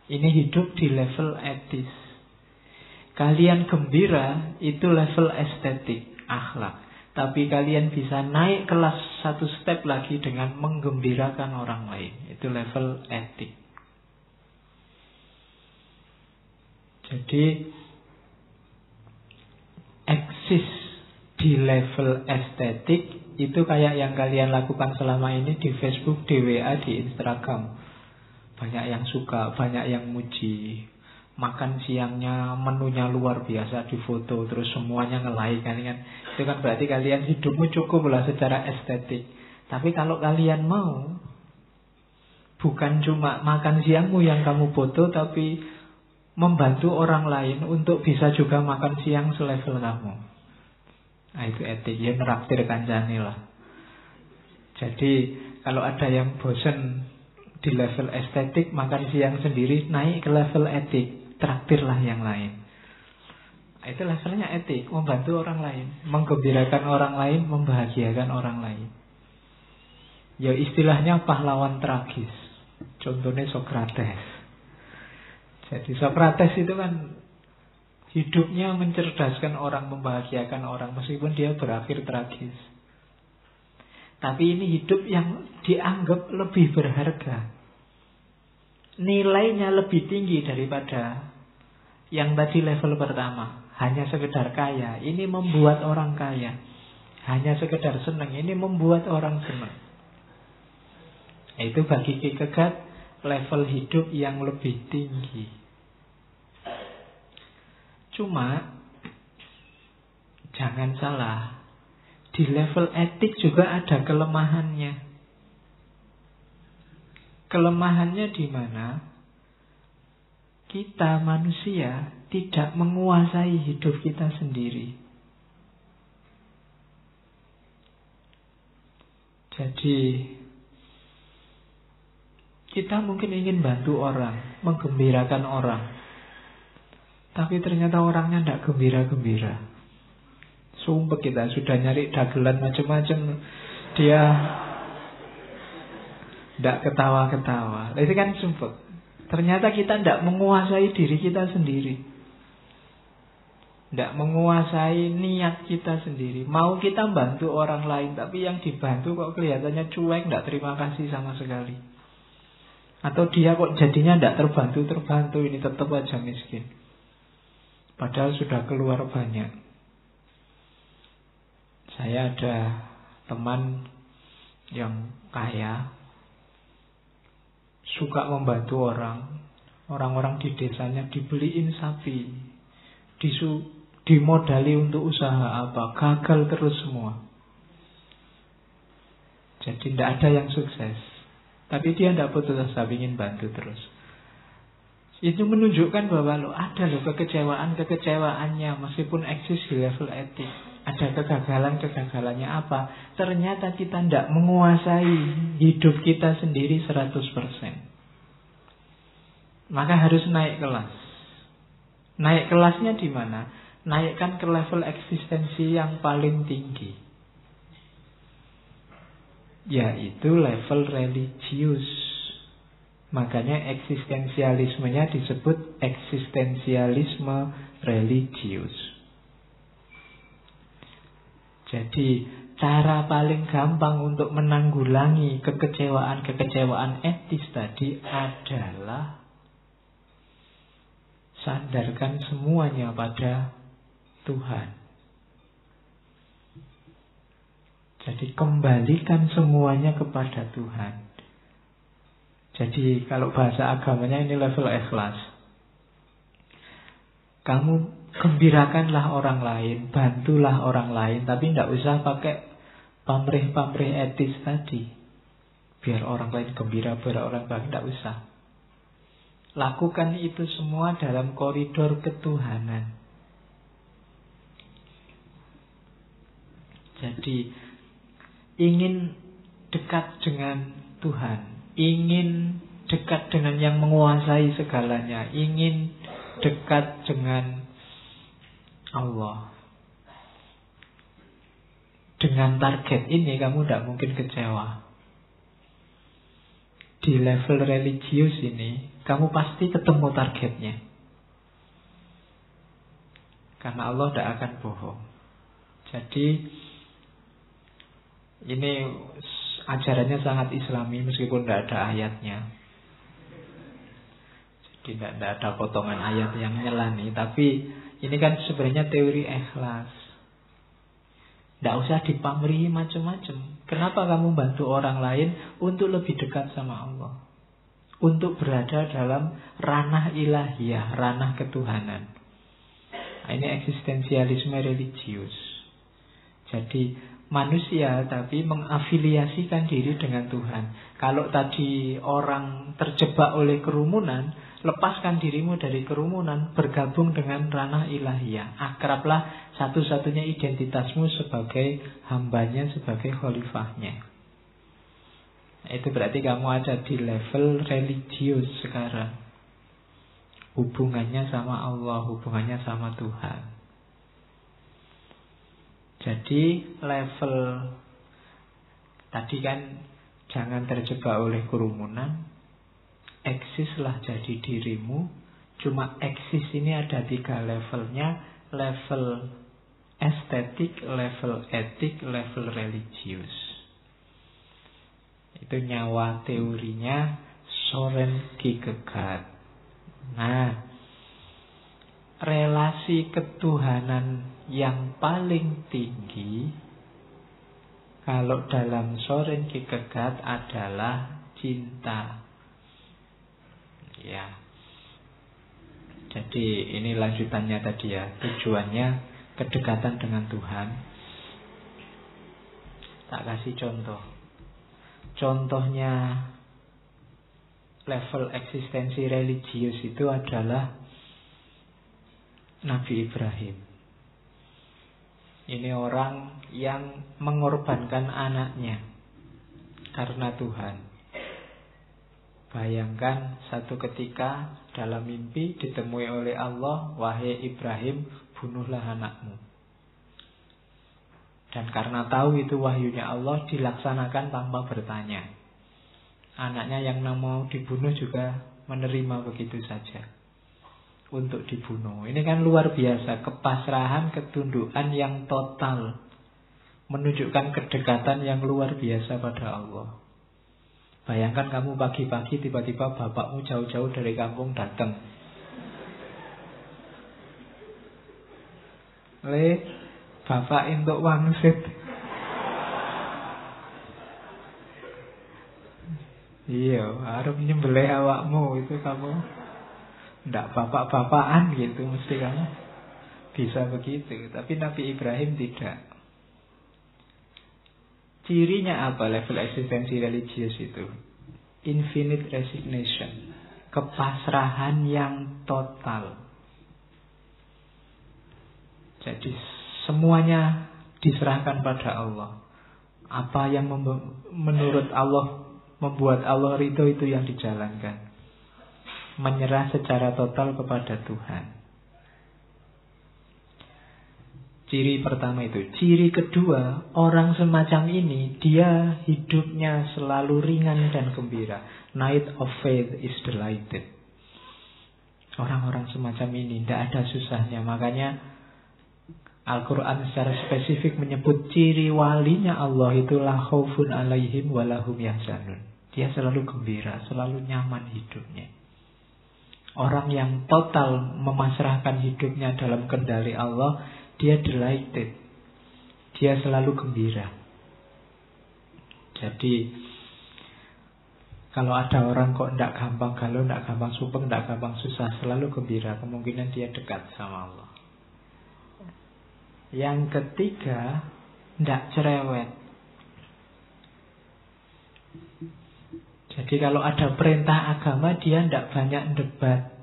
Ini hidup di level etis. Kalian gembira, itu level estetik, akhlak. Tapi kalian bisa naik kelas satu step lagi dengan menggembirakan orang lain. Itu level etik. Jadi eksis di level estetik itu kayak yang kalian lakukan selama ini di Facebook, di WA, di Instagram. Banyak yang suka, banyak yang muji. Makan siangnya menunya luar biasa di foto, terus semuanya nge-like kan. Itu kan berarti kalian hidupmu cukup lah secara estetik. Tapi kalau kalian mau, bukan cuma makan siangmu yang kamu foto, tapi membantu orang lain untuk bisa juga makan siang selevel kamu. Nah itu etik, ya neraktir kancane lah. Jadi kalau ada yang bosen di level estetik, makan siang sendiri, naik ke level etik, traktirlah yang lain. Itu levelnya etik, membantu orang lain, menggembirakan orang lain, membahagiakan orang lain. Ya istilahnya pahlawan tragis. Contohnya Sokrates. Jadi Sokrates itu kan hidupnya mencerdaskan orang, membahagiakan orang, meskipun dia berakhir tragis. Tapi ini hidup yang dianggap lebih berharga. Nilainya lebih tinggi daripada yang tadi level pertama. Hanya sekedar kaya, ini membuat orang kaya. Hanya sekedar senang, ini membuat orang senang. Itu bagi Kierkegaard level hidup yang lebih tinggi. Cuma jangan salah, di level etik juga ada kelemahannya. Kelemahannya di mana? Kita manusia tidak menguasai hidup kita sendiri. Jadi kita mungkin ingin bantu orang, menggembirakan orang, tapi ternyata orangnya tidak gembira-gembira. Sumpah kita sudah nyari dagelan macam-macam, dia tidak ketawa-ketawa. Itu kan sumpah. Ternyata kita tidak menguasai diri kita sendiri, tidak menguasai niat kita sendiri. Mau kita bantu orang lain, tapi yang dibantu kok kelihatannya cuek, tidak terima kasih sama sekali. Atau dia kok jadinya tidak terbantu, ini tetap aja miskin. Padahal sudah keluar banyak. Saya ada teman yang kaya, suka membantu orang. Orang-orang di desanya dibeliin sapi, dimodali untuk usaha apa, gagal terus semua. Jadi tidak ada yang sukses. Tapi dia tidak putus asa, ingin bantu terus. Itu menunjukkan bahwa ada kekecewaan-kekecewaannya meskipun eksis di level etik. Ada kegagalan-kegagalannya apa? Ternyata kita tidak menguasai hidup kita sendiri 100%. Maka harus naik kelas. Naik kelasnya di mana? Naikkan ke level eksistensi yang paling tinggi, yaitu level religius. Makanya eksistensialismenya disebut eksistensialisme religius. Jadi cara paling gampang untuk menanggulangi kekecewaan-kekecewaan etis tadi adalah sandarkan semuanya pada Tuhan. Jadi kembalikan semuanya kepada Tuhan. Jadi kalau bahasa agamanya ini level ikhlas. Kamu gembirakanlah orang lain, bantulah orang lain, tapi tidak usah pakai pamrih-pamrih etis tadi. Biar orang lain gembira, biar orang lain, tidak usah. Lakukan itu semua dalam koridor ketuhanan. Jadi ingin dekat dengan Tuhan, ingin dekat dengan yang menguasai segalanya, ingin dekat dengan Allah. Dengan target ini kamu tidak mungkin kecewa. Di level religius ini kamu pasti ketemu targetnya. Karena Allah tidak akan bohong. Jadi ini ajarannya sangat Islami meskipun tidak ada ayatnya. Jadi tidak ada potongan ayat yang nyelani. Tapi ini kan sebenarnya teori ikhlas. Tidak usah dipamrihi macam-macam. Kenapa kamu bantu orang lain? Untuk lebih dekat sama Allah, untuk berada dalam ranah ilahiyah, ranah ketuhanan. Nah, ini eksistensialisme religius. Jadi manusia tapi mengafiliasikan diri dengan Tuhan. Kalau tadi orang terjebak oleh kerumunan, lepaskan dirimu dari kerumunan, bergabung dengan ranah ilahiyah. Akrablah satu-satunya identitasmu sebagai hambanya, sebagai khalifahnya. Nah, itu berarti kamu ada di level religius sekarang. Hubungannya sama Allah, hubungannya sama Tuhan. Jadi level tadi kan jangan terjebak oleh kerumunan, eksislah jadi dirimu. Cuma eksis ini ada 3 levelnya. Level estetik, level etik, level religius. Itu nyawa teorinya Soren Kierkegaard. Nah, relasi ketuhanan yang paling tinggi kalau dalam Soren Kierkegaard adalah cinta. Ya. Jadi ini lanjutannya tadi ya. Tujuannya kedekatan dengan Tuhan. Tak kasih contoh. Contohnya level eksistensi religius itu adalah Nabi Ibrahim. Ini orang yang mengorbankan anaknya karena Tuhan. Bayangkan satu ketika dalam mimpi ditemui oleh Allah, wahai Ibrahim, bunuhlah anakmu. Dan karena tahu itu wahyunya Allah, dilaksanakan tanpa bertanya. Anaknya yang mau dibunuh juga menerima begitu saja untuk dibunuh. Ini kan luar biasa, kepasrahan, ketundukan yang total, menunjukkan kedekatan yang luar biasa pada Allah. Bayangkan kamu pagi-pagi tiba-tiba bapakmu jauh-jauh dari kampung datang. Bapak entuk wangsit. Iya, arep nyembelih awakmu, itu kamu ndak bapak-bapakan gitu, mesti kamu bisa begitu. Tapi Nabi Ibrahim tidak. Cirinya apa level eksistensi religius itu? Infinite resignation, kepasrahan yang total. Jadi semuanya diserahkan pada Allah. Apa yang menurut Allah membuat Allah ridho, itu yang dijalankan. Menyerah secara total kepada Tuhan. Ciri pertama itu. Ciri kedua, orang semacam ini, dia hidupnya selalu ringan dan gembira. Night of faith is delighted. Orang-orang semacam ini tidak ada susahnya. Makanya Al-Quran secara spesifik menyebut ciri walinya Allah itu la khaufun alaihim walahum yahzanun. Dia selalu gembira, selalu nyaman hidupnya. Orang yang total memasrahkan hidupnya dalam kendali Allah, dia delighted. Dia selalu gembira. Jadi kalau ada orang kok tidak gampang galau, tidak gampang supeng, tidak gampang susah, selalu gembira, kemungkinan dia dekat sama Allah. Yang ketiga, tidak cerewet. Jadi kalau ada perintah agama, dia tidak banyak debat,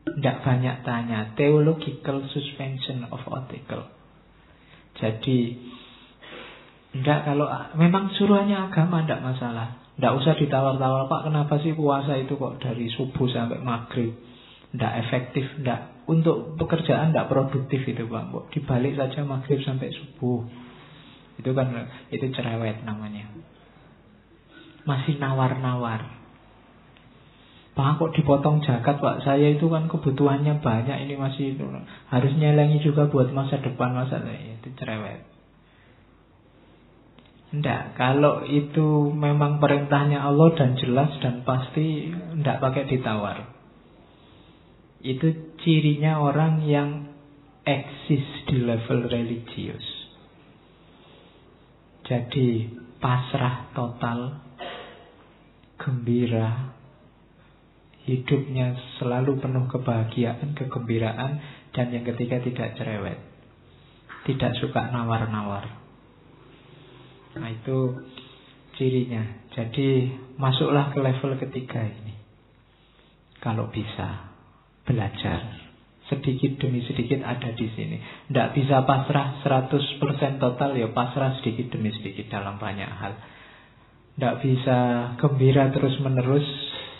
tidak banyak tanya. Theological suspension of article. Jadi enggak, kalau memang suruhannya agama tidak masalah. Tidak usah ditawar-tawar, Pak kenapa sih puasa itu kok dari subuh sampai maghrib. Tidak efektif, tidak. Untuk pekerjaan tidak produktif itu Pak. Dibalik saja maghrib sampai subuh. Itu kan, itu cerewet namanya. Masih nawar-nawar. Pak kok dipotong zakat Pak, saya itu kan kebutuhannya banyak, ini masih harus nyelengi juga buat masa depan, itu cerewet. Tidak, kalau itu memang perintahnya Allah dan jelas dan pasti, tidak pakai ditawar. Itu cirinya orang yang eksis di level religius. Jadi pasrah total, gembira, hidupnya selalu penuh kebahagiaan, kegembiraan, dan yang ketiga tidak cerewet, tidak suka nawar-nawar. Nah itu cirinya. Jadi masuklah ke level ketiga ini. Kalau bisa belajar sedikit demi sedikit ada di sini. Tidak bisa pasrah 100% total, ya pasrah sedikit demi sedikit dalam banyak hal. Tidak bisa gembira terus menerus,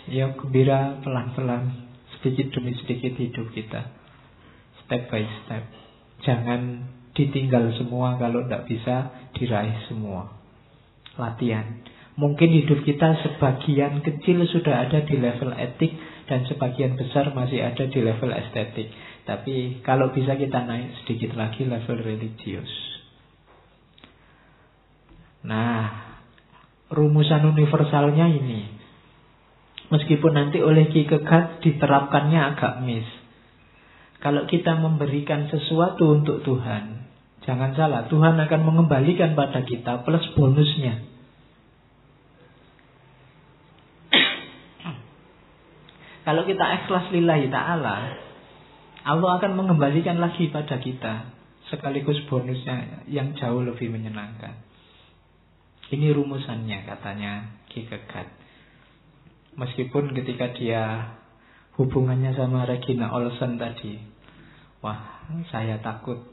ya gembira pelan-pelan, sedikit demi sedikit hidup kita, step by step. Jangan ditinggal semua, kalau tidak bisa diraih semua. Latihan. Mungkin hidup kita sebagian kecil sudah ada di level etik, dan sebagian besar masih ada di level estetik. Tapi kalau bisa kita naik sedikit lagi level religius. Nah, rumusan universalnya ini, meskipun nanti oleh Ki Kegat diterapkannya agak miss. Kalau kita memberikan sesuatu untuk Tuhan, jangan salah, Tuhan akan mengembalikan pada kita plus bonusnya. Kalau kita ikhlas lillahi ta'ala, Allah akan mengembalikan lagi pada kita, sekaligus bonusnya yang jauh lebih menyenangkan. Ini rumusannya katanya Ki Kegat. Meskipun ketika dia hubungannya sama Regina Olsen tadi, wah saya takut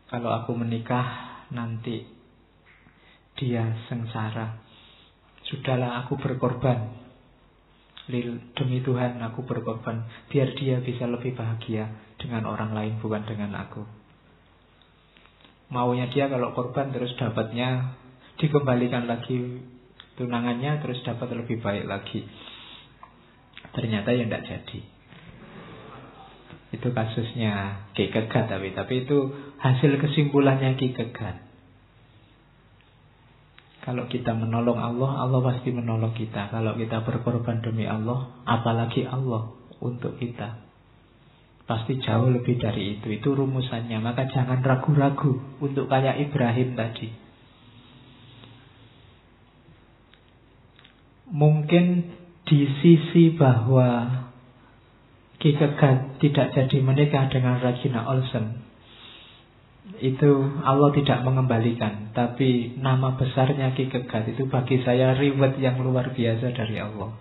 kalau aku menikah nanti dia sengsara. Sudahlah aku berkorban, demi Tuhan aku berkorban, biar dia bisa lebih bahagia dengan orang lain, bukan dengan aku. Maunya dia kalau korban terus dapatnya dikembalikan lagi tunangannya, terus dapat lebih baik lagi. Ternyata ya tidak jadi. Itu kasusnya Ki Kegat, tapi itu hasil kesimpulannya Ki Kegat. Kalau kita menolong Allah, Allah pasti menolong kita. Kalau kita berkorban demi Allah, apalagi Allah untuk kita, pasti jauh lebih dari itu. Itu rumusannya. Maka jangan ragu-ragu untuk kayak Ibrahim tadi. Mungkin di sisi bahwa Ki Kegat tidak jadi menikah dengan Regina Olsen, itu Allah tidak mengembalikan. Tapi nama besarnya Ki Kegat itu bagi saya reward yang luar biasa dari Allah,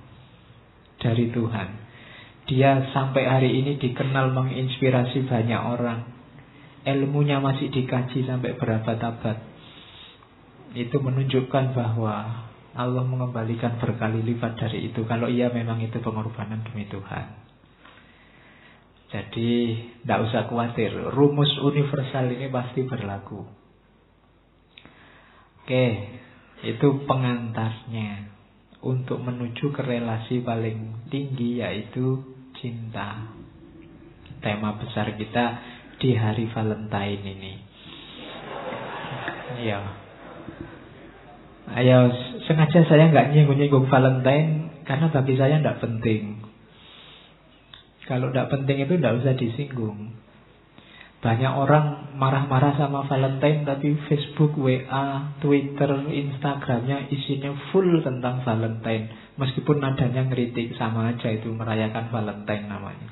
dari Tuhan. Dia sampai hari ini dikenal menginspirasi banyak orang. Ilmunya masih dikaji sampai berabad-abad. Itu menunjukkan bahwa Allah mengembalikan berkali lipat dari itu, kalau ia memang itu pengorbanan demi Tuhan. Jadi tidak usah khawatir, rumus universal ini pasti berlaku. Oke, itu pengantarnya untuk menuju ke relasi paling tinggi, yaitu cinta. Tema besar kita di hari Valentine ini. Iya. Ayo, sengaja saya nggak nyinggung-nyinggung Valentine karena bagi saya tidak penting. Kalau tidak penting itu tidak usah disinggung. Banyak orang marah-marah sama Valentine, tapi Facebook, WA, Twitter, Instagramnya isinya full tentang Valentine. Meskipun nadanya ngeritik, sama aja itu merayakan Valentine namanya.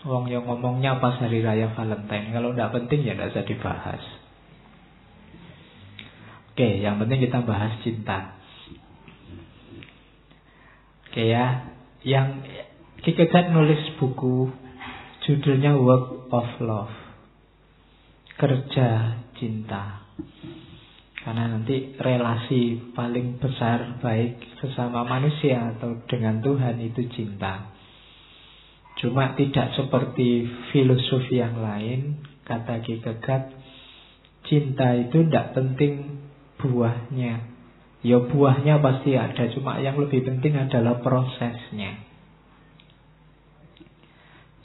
Wong yang ngomongnya pas hari raya Valentine. Kalau tidak penting ya tidak usah dibahas. Oke, yang penting kita bahas cinta. Oke ya, yang Kierkegaard nulis buku judulnya Work of Love, kerja cinta. Karena nanti relasi paling besar baik sesama manusia atau dengan Tuhan itu cinta. Cuma tidak seperti filosofi yang lain, kata Kierkegaard, cinta itu tidak penting buahnya. Ya buahnya pasti ada, cuma yang lebih penting adalah prosesnya.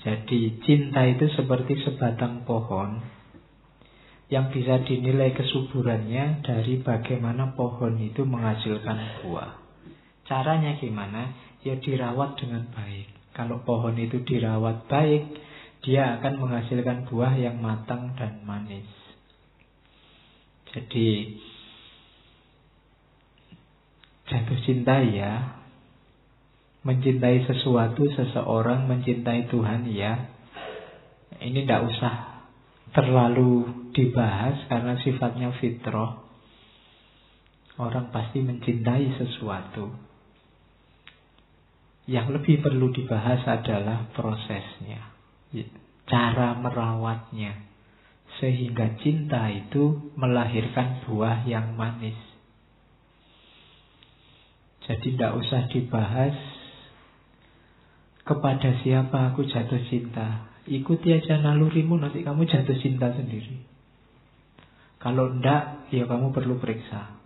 Jadi cinta itu seperti sebatang pohon yang bisa dinilai kesuburannya dari bagaimana pohon itu menghasilkan buah. Caranya gimana? Ya dirawat dengan baik. Kalau pohon itu dirawat baik, dia akan menghasilkan buah yang matang dan manis. Jadi jatuh cinta ya, mencintai sesuatu, seseorang, mencintai Tuhan ya, ini tidak usah terlalu dibahas karena sifatnya fitrah. Orang pasti mencintai sesuatu. Yang lebih perlu dibahas adalah prosesnya, cara merawatnya, sehingga cinta itu melahirkan buah yang manis. Jadi tidak usah dibahas kepada siapa aku jatuh cinta. Ikuti aja nalurimu, nanti kamu jatuh cinta sendiri. Kalau enggak, ya kamu perlu periksa.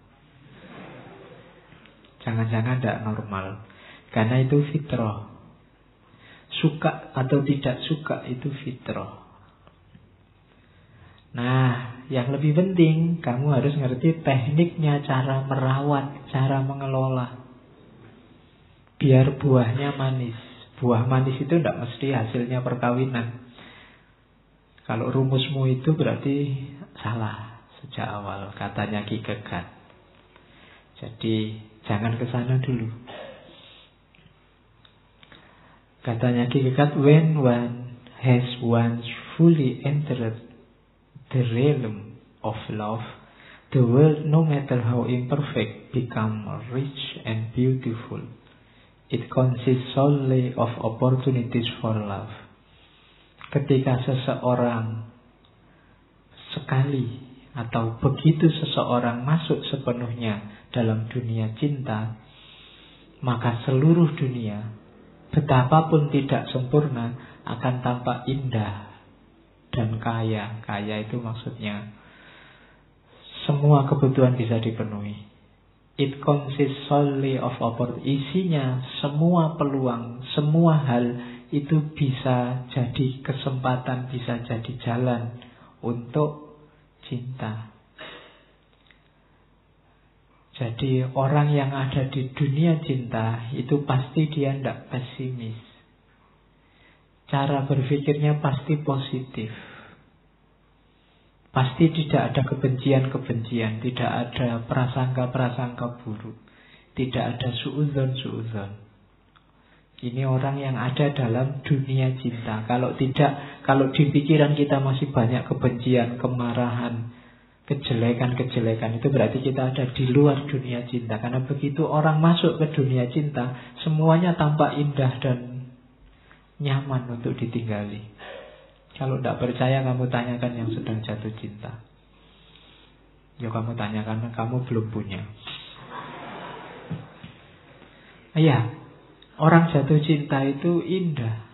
Jangan-jangan tidak normal. Karena itu fitrah. Suka atau tidak suka itu fitrah. Nah, yang lebih penting, kamu harus ngerti tekniknya, cara merawat, cara mengelola. Biar buahnya manis. Buah manis itu tidak mesti hasilnya perkawinan. Kalau rumusmu itu berarti salah sejak awal, katanya Kierkegaard. Jadi jangan ke sana dulu. Katanya Kierkegaard, when one has once fully entered the realm of love, the world, no matter how imperfect, become rich and beautiful. It consists solely of opportunities for love. Ketika seseorang sekali atau begitu seseorang masuk sepenuhnya dalam dunia cinta, maka seluruh dunia, betapapun tidak sempurna, akan tampak indah dan kaya. Kaya itu maksudnya semua kebutuhan bisa dipenuhi. It consists solely of opportunity. Isinya semua peluang, semua hal itu bisa jadi kesempatan, bisa jadi jalan untuk cinta. Jadi orang yang ada di dunia cinta itu pasti dia tidak pesimis. Cara berpikirnya pasti positif. Pasti tidak ada kebencian-kebencian, tidak ada prasangka-prasangka buruk, tidak ada suudzon-suudzon. Ini orang yang ada dalam dunia cinta. Kalau tidak, kalau di pikiran kita masih banyak kebencian, kemarahan, kejelekan-kejelekan, itu berarti kita ada di luar dunia cinta. Karena begitu orang masuk ke dunia cinta, semuanya tampak indah dan nyaman untuk ditinggali. Kalau tidak percaya, kamu tanyakan yang sedang jatuh cinta. Ya kamu tanyakan, kamu belum punya. Iya, orang jatuh cinta itu indah.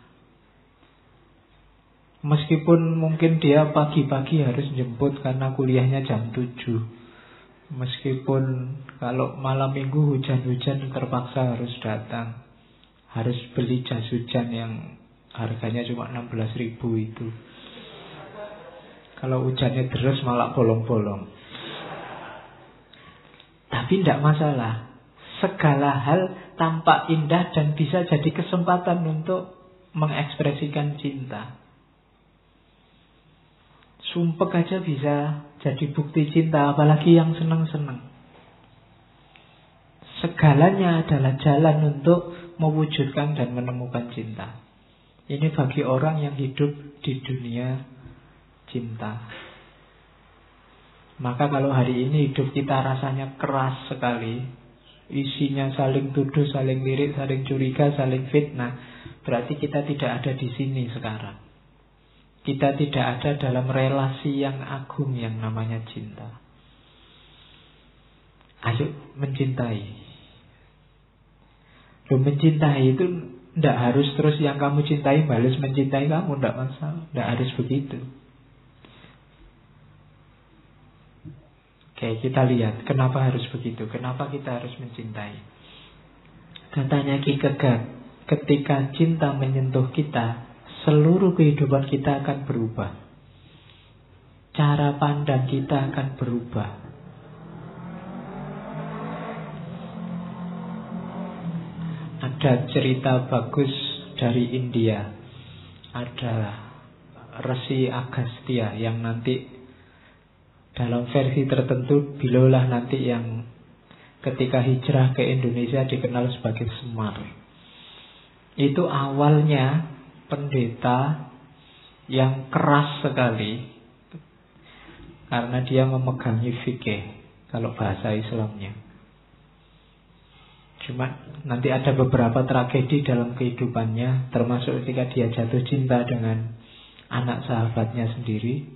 Meskipun mungkin dia pagi-pagi harus jemput karena kuliahnya jam 7. Meskipun kalau malam minggu hujan-hujan terpaksa harus datang. Harus beli jas hujan yang harganya cuma 16.000 itu. Kalau hujannya deras malah bolong-bolong. Tapi tidak masalah. Segala hal tampak indah dan bisa jadi kesempatan untuk mengekspresikan cinta. Sumpek aja bisa jadi bukti cinta, apalagi yang senang-senang. Segalanya adalah jalan untuk mewujudkan dan menemukan cinta. Ini bagi orang yang hidup di dunia cinta. Maka kalau hari ini hidup kita rasanya keras sekali, isinya saling tuduh, saling lirik, saling curiga, saling fitnah, berarti kita tidak ada di sini sekarang. Kita tidak ada dalam relasi yang agung yang namanya cinta. Ayo mencintai. Loh, mencintai itu tidak harus terus yang kamu cintai balas mencintai kamu, tidak masalah. Tidak harus begitu. Oke, kita lihat kenapa harus begitu. Kenapa kita harus mencintai. Katanya Ki Kegak, ketika cinta menyentuh kita, seluruh kehidupan kita akan berubah. Cara pandang kita akan berubah. Ada cerita bagus dari India. Ada Resi Agastya yang nanti dalam versi tertentu beliaulah nanti yang ketika hijrah ke Indonesia dikenal sebagai Semar. Itu awalnya pendeta yang keras sekali karena dia memegangi fikih kalau bahasa Islamnya. Cuma nanti ada beberapa tragedi dalam kehidupannya, termasuk ketika dia jatuh cinta dengan anak sahabatnya sendiri,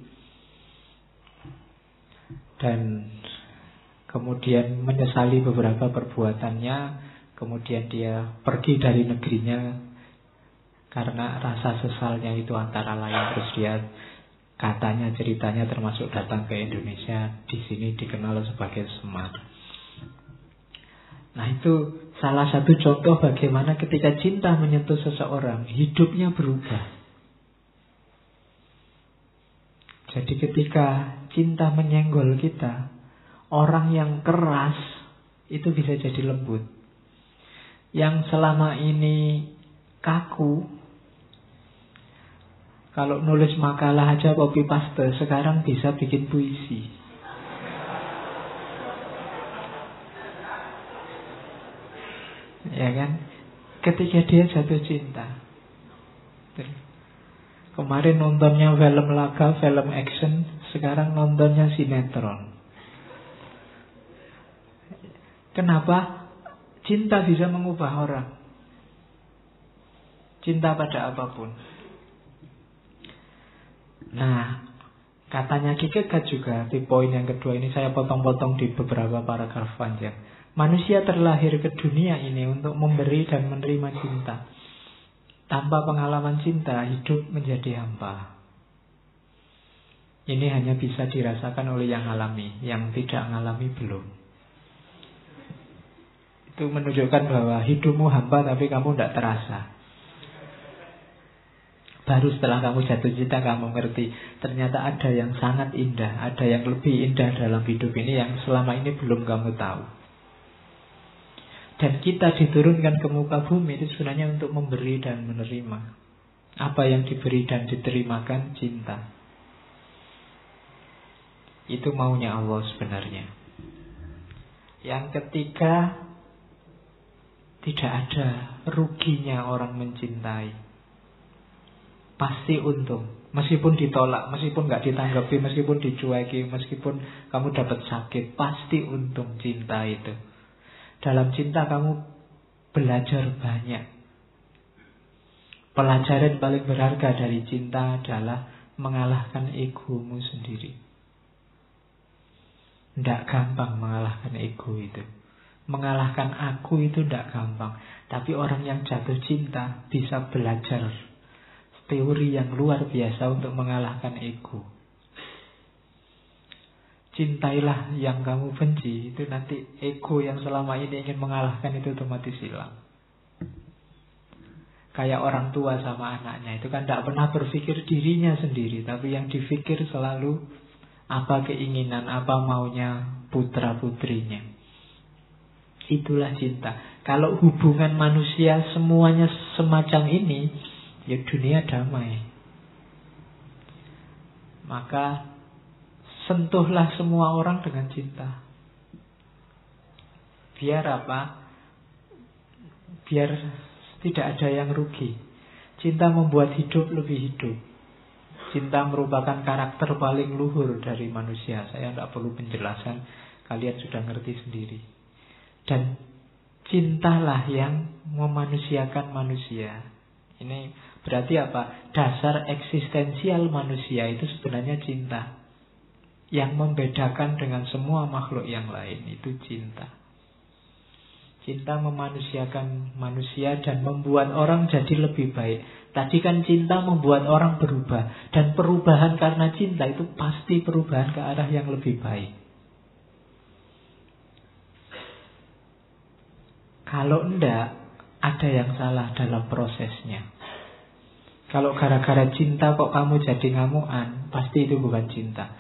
dan kemudian menyesali beberapa perbuatannya. Kemudian dia pergi dari negerinya karena rasa sesalnya itu antara lain. Terus dia katanya ceritanya termasuk datang ke Indonesia. Di sini dikenal sebagai Semar. Nah, itu salah satu contoh bagaimana ketika cinta menyentuh seseorang, hidupnya berubah. Jadi ketika cinta menyenggol kita, orang yang keras itu bisa jadi lembut. Yang selama ini kaku, kalau nulis makalah aja copy paste, sekarang bisa bikin puisi. Ya kan? Ketika dia jatuh cinta. Kemarin nontonnya film laga, film action, sekarang nontonnya sinetron. Kenapa? Cinta bisa mengubah orang. Cinta pada apapun. Nah, katanya Ki Kegak juga di poin yang kedua ini, saya potong-potong di beberapa paragraf panjang. Manusia terlahir ke dunia ini untuk memberi dan menerima cinta. Tanpa pengalaman cinta, hidup menjadi hampa. Ini hanya bisa dirasakan oleh yang alami, yang tidak mengalami belum. Itu menunjukkan bahwa hidupmu hampa tapi kamu tidak terasa. Baru setelah kamu jatuh cinta kamu ngerti, ternyata ada yang sangat indah, ada yang lebih indah dalam hidup ini yang selama ini belum kamu tahu. Dan kita diturunkan ke muka bumi itu sebenarnya untuk memberi dan menerima. Apa yang diberi dan diterimakan cinta. Itu maunya Allah sebenarnya. Yang ketiga, tidak ada ruginya orang mencintai. Pasti untung. Meskipun ditolak, meskipun gak ditanggapi, meskipun dicueki, meskipun kamu dapat sakit, pasti untung cinta itu. Dalam cinta kamu belajar banyak. Pelajaran paling berharga dari cinta adalah mengalahkan egomu sendiri. Tidak gampang mengalahkan ego itu. Mengalahkan aku itu tidak gampang. Tapi orang yang jatuh cinta bisa belajar teori yang luar biasa untuk mengalahkan ego. Cintailah yang kamu benci, itu nanti ego yang selama ini ingin mengalahkan itu otomatis hilang. Kayak orang tua sama anaknya, itu kan tidak pernah berpikir dirinya sendiri, tapi yang dipikir selalu apa keinginan, apa maunya putra-putrinya. Itulah cinta. Kalau hubungan manusia semuanya semacam ini, ya dunia damai. Maka sentuhlah semua orang dengan cinta. Biar apa? Biar tidak ada yang rugi. Cinta membuat hidup lebih hidup. Cinta merupakan karakter paling luhur dari manusia. Saya tidak perlu penjelasan, kalian sudah ngerti sendiri. Dan cintalah yang memanusiakan manusia. Ini berarti apa? Dasar eksistensial manusia itu sebenarnya cinta. Yang membedakan dengan semua makhluk yang lain itu cinta. Cinta memanusiakan manusia dan membuat orang jadi lebih baik. Tadi kan cinta membuat orang berubah. Dan perubahan karena cinta itu pasti perubahan ke arah yang lebih baik. Kalau enggak, ada yang salah dalam prosesnya. Kalau gara-gara cinta kok kamu jadi ngamuan, pasti itu bukan cinta.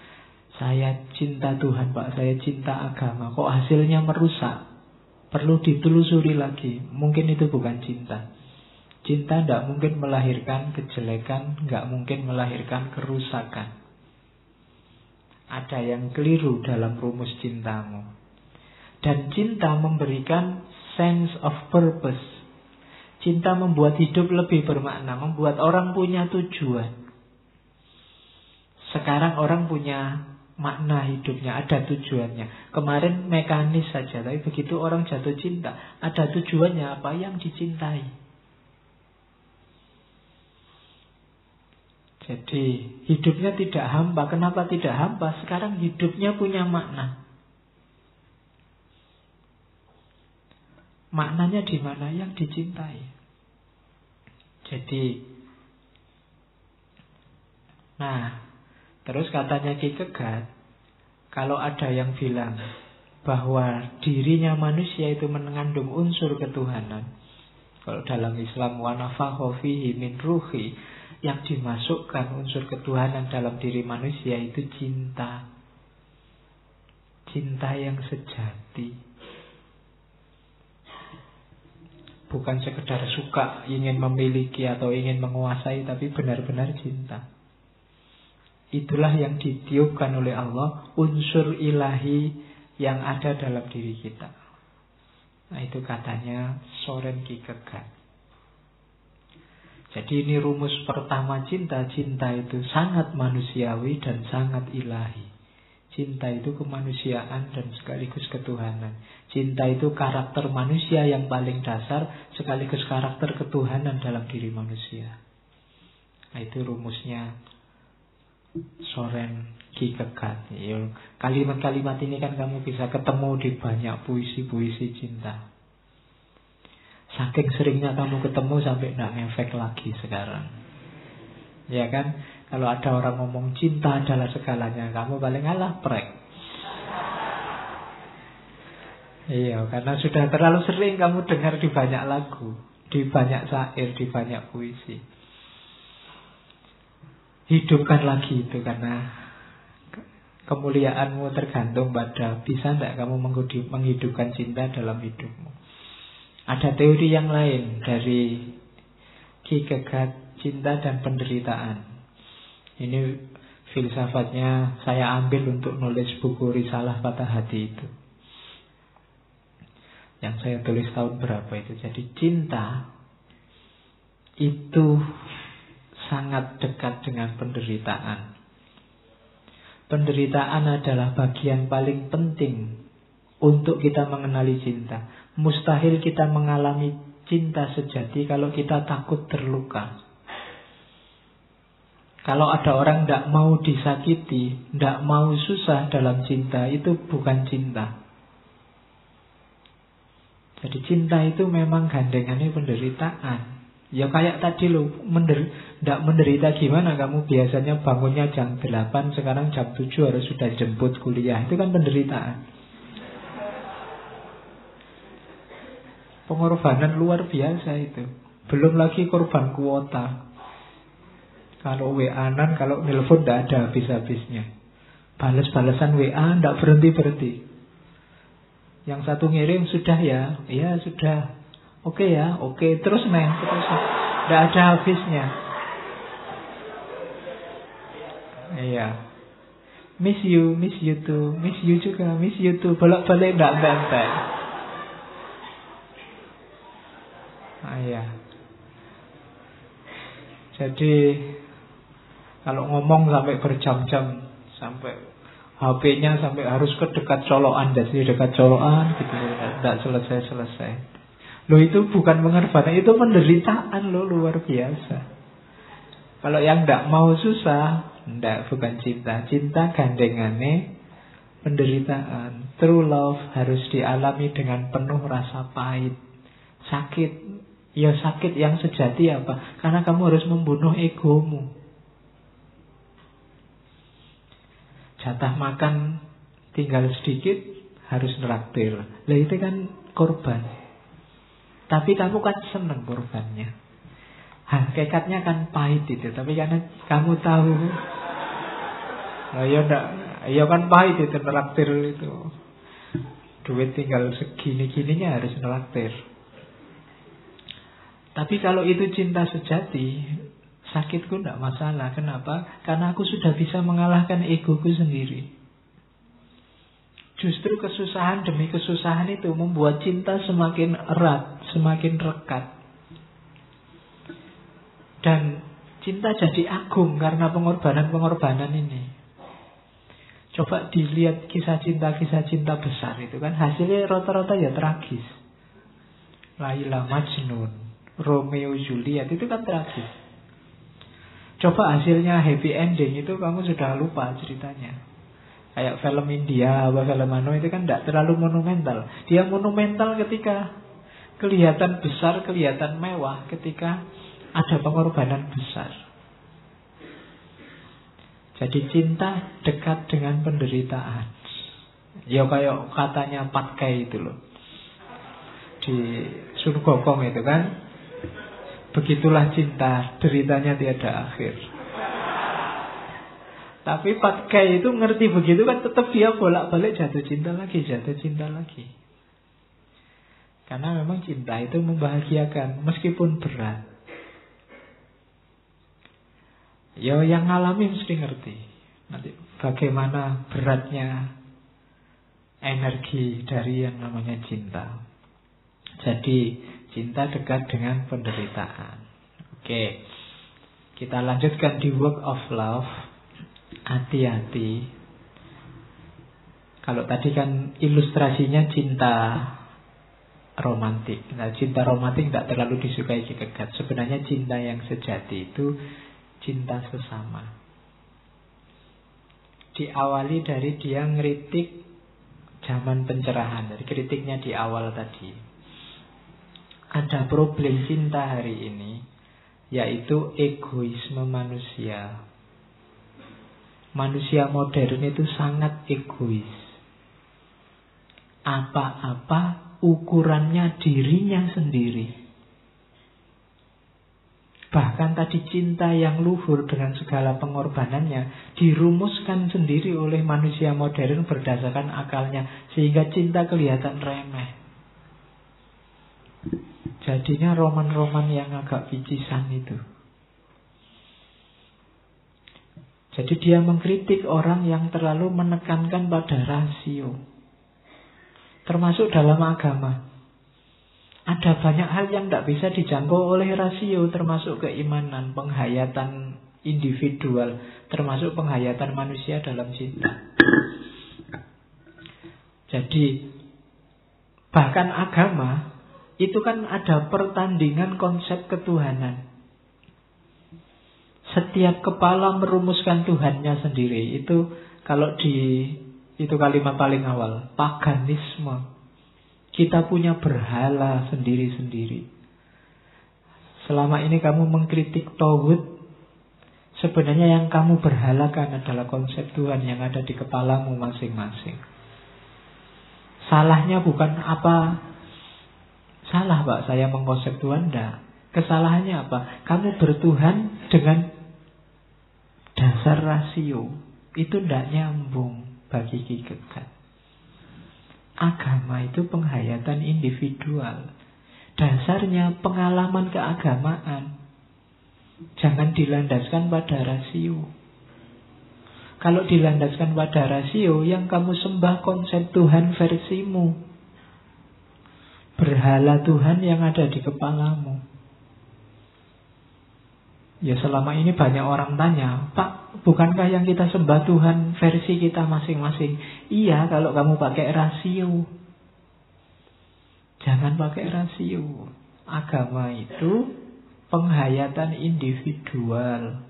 Saya cinta Tuhan, Pak, saya cinta agama. Kok hasilnya merusak? Perlu ditelusuri lagi. Mungkin itu bukan cinta. Cinta tidak mungkin melahirkan kejelekan, tidak mungkin melahirkan kerusakan. Ada yang keliru dalam rumus cintamu. Dan cinta memberikan sense of purpose. Cinta membuat hidup lebih bermakna, membuat orang punya tujuan. Sekarang orang punya makna hidupnya, ada tujuannya. Kemarin mekanis saja, tapi begitu orang jatuh cinta, ada tujuannya apa yang dicintai. Jadi hidupnya tidak hampa. Kenapa tidak hampa? Sekarang hidupnya punya makna. Maknanya di mana? Yang dicintai. Jadi, terus katanya Ki Kegat, kalau ada yang bilang bahwa dirinya manusia itu mengandung unsur ketuhanan, kalau dalam Islam wa nafakha fihi min ruhi, yang dimasukkan unsur ketuhanan dalam diri manusia itu cinta. Cinta yang sejati. Bukan sekedar suka, ingin memiliki atau ingin menguasai, tapi benar-benar cinta. Itulah yang ditiupkan oleh Allah, unsur ilahi yang ada dalam diri kita. Nah, itu katanya Soren Kierkegaard. Jadi ini rumus pertama cinta. Cinta itu sangat manusiawi dan sangat ilahi. Cinta itu kemanusiaan dan sekaligus ketuhanan. Cinta itu karakter manusia yang paling dasar sekaligus karakter ketuhanan dalam diri manusia. Nah, itu rumusnya Soren Kierkegaard. Kalimat-kalimat ini kan kamu bisa ketemu di banyak puisi-puisi cinta. Saking seringnya kamu ketemu sampai tidak ngefek lagi sekarang. Ya kan? Kalau ada orang ngomong cinta adalah segalanya, kamu paling alah prek. Iya, karena sudah terlalu sering kamu dengar di banyak lagu, di banyak syair, di banyak puisi. Hidupkan lagi itu, karena kemuliaanmu tergantung pada bisa tidak kamu menghidupkan cinta dalam hidupmu. Ada teori yang lain dari Kierkegaard, cinta dan penderitaan. Ini filsafatnya saya ambil untuk nulis buku Risalah Patah Hati itu, yang saya tulis tahun berapa itu. Jadi cinta itu sangat dekat dengan penderitaan. Penderitaan adalah bagian paling penting untuk kita mengenali cinta. Mustahil kita mengalami cinta sejati kalau kita takut terluka. Kalau ada orang tidak mau disakiti, tidak mau susah dalam cinta, itu bukan cinta. Jadi cinta itu memang gandengannya penderitaan. Ya kayak tadi loh, tidak menderita gimana kamu biasanya bangunnya jam 8, sekarang jam 7 harus sudah jemput kuliah. Itu kan penderitaan. Pengorbanan luar biasa itu. Belum lagi korban kuota. Kalau WA-an, kalau nelpon tidak ada habis-habisnya. Balas-balasan WA tidak berhenti-berhenti. Yang satu ngirim sudah ya, iya sudah. Oke ya, oke terus neng, terus. Tidak ada habisnya. Iya. Miss you too, miss you juga, miss you too. Bolak-balik tidak bantai. Iya. Jadi kalau ngomong sampai berjam-jam, sampai HP-nya sampai harus ke dekat colokan, jadi dekat colokan gitu, tidak selesai-selesai. Loh itu bukan pengorbanan, itu penderitaan loh, luar biasa. Kalau yang tidak mau susah, tidak, bukan cinta. Cinta gandengannya penderitaan. True love harus dialami dengan penuh rasa pahit, sakit. Ya sakit yang sejati apa? Karena kamu harus membunuh egomu. Jatah makan tinggal sedikit, harus neraktir. Lah itu kan korban. Tapi kamu kan seneng korbannya. Hakikatnya kan pahit itu. Tapi karena kamu tahu, ya kan pahit itu neraktir itu. Duit tinggal segini-gininya harus neraktir. Tapi kalau itu cinta sejati, sakitku tidak masalah. Kenapa? Karena aku sudah bisa mengalahkan egoku sendiri. Justru kesusahan demi kesusahan itu membuat cinta semakin erat, semakin rekat. Dan cinta jadi agung karena pengorbanan-pengorbanan ini. Coba dilihat kisah cinta besar itu kan, hasilnya rata-rata ya tragis. Laila Majnun, Romeo Juliet, itu kan tragis. Coba hasilnya happy ending itu kamu sudah lupa ceritanya. Kayak film India, apa film Mano itu kan tidak terlalu monumental. Dia monumental ketika kelihatan besar, kelihatan mewah, ketika ada pengorbanan besar. Jadi cinta dekat dengan penderitaan. Ya kayak katanya Patkai itu loh, di Sun Gokong itu kan, begitulah cinta, deritanya tiada akhir. Tapi Patkai itu ngerti begitu kan, tetap dia bolak-balik jatuh cinta lagi, jatuh cinta lagi. Karena memang cinta itu membahagiakan meskipun berat. Ya yang ngalami mesti ngerti nanti bagaimana beratnya energi dari yang namanya cinta. Jadi cinta dekat dengan penderitaan. Oke, kita lanjutkan di work of love. Hati-hati. Kalau tadi kan ilustrasinya cinta romantik. Nah, cinta romantik tidak terlalu disukai dekat. Sebenarnya cinta yang sejati itu cinta sesama. Diawali dari dia ngeritik zaman pencerahan. Dari kritiknya di awal tadi. Ada problem cinta hari ini, yaitu egoisme manusia. Manusia modern itu sangat egois. Apa-apa ukurannya dirinya sendiri. Bahkan tadi cinta yang luhur dengan segala pengorbanannya dirumuskan sendiri oleh manusia modern berdasarkan akalnya, sehingga cinta kelihatan remeh. Jadinya roman-roman yang agak picisan itu. Jadi dia mengkritik orang yang terlalu menekankan pada rasio. Termasuk dalam agama. Ada banyak hal yang tidak bisa dijangkau oleh rasio, termasuk keimanan, penghayatan individual, termasuk penghayatan manusia dalam cinta. Jadi bahkan agama itu kan ada pertandingan konsep ketuhanan. Setiap kepala merumuskan Tuhannya sendiri. Itu kalau itu kalimat paling awal, paganisme. Kita punya berhala sendiri-sendiri. Selama ini kamu mengkritik tauhid, sebenarnya yang kamu berhalakan adalah konsep Tuhan yang ada di kepalamu masing-masing. Salahnya bukan apa, salah Pak saya mengkonsep Tuhan, enggak. Kesalahannya apa? Kamu bertuhan dengan dasar rasio. Itu tidak nyambung bagi Kierkegaard. Agama itu penghayatan individual. Dasarnya pengalaman keagamaan. Jangan dilandaskan pada rasio. Kalau dilandaskan pada rasio, yang kamu sembah konsep Tuhan versimu. Berhala Tuhan yang ada di kepalamu. Ya selama ini banyak orang tanya, Pak, bukankah yang kita sembah Tuhan versi kita masing-masing? Iya, kalau kamu pakai rasio. Jangan pakai rasio. Agama itu penghayatan individual.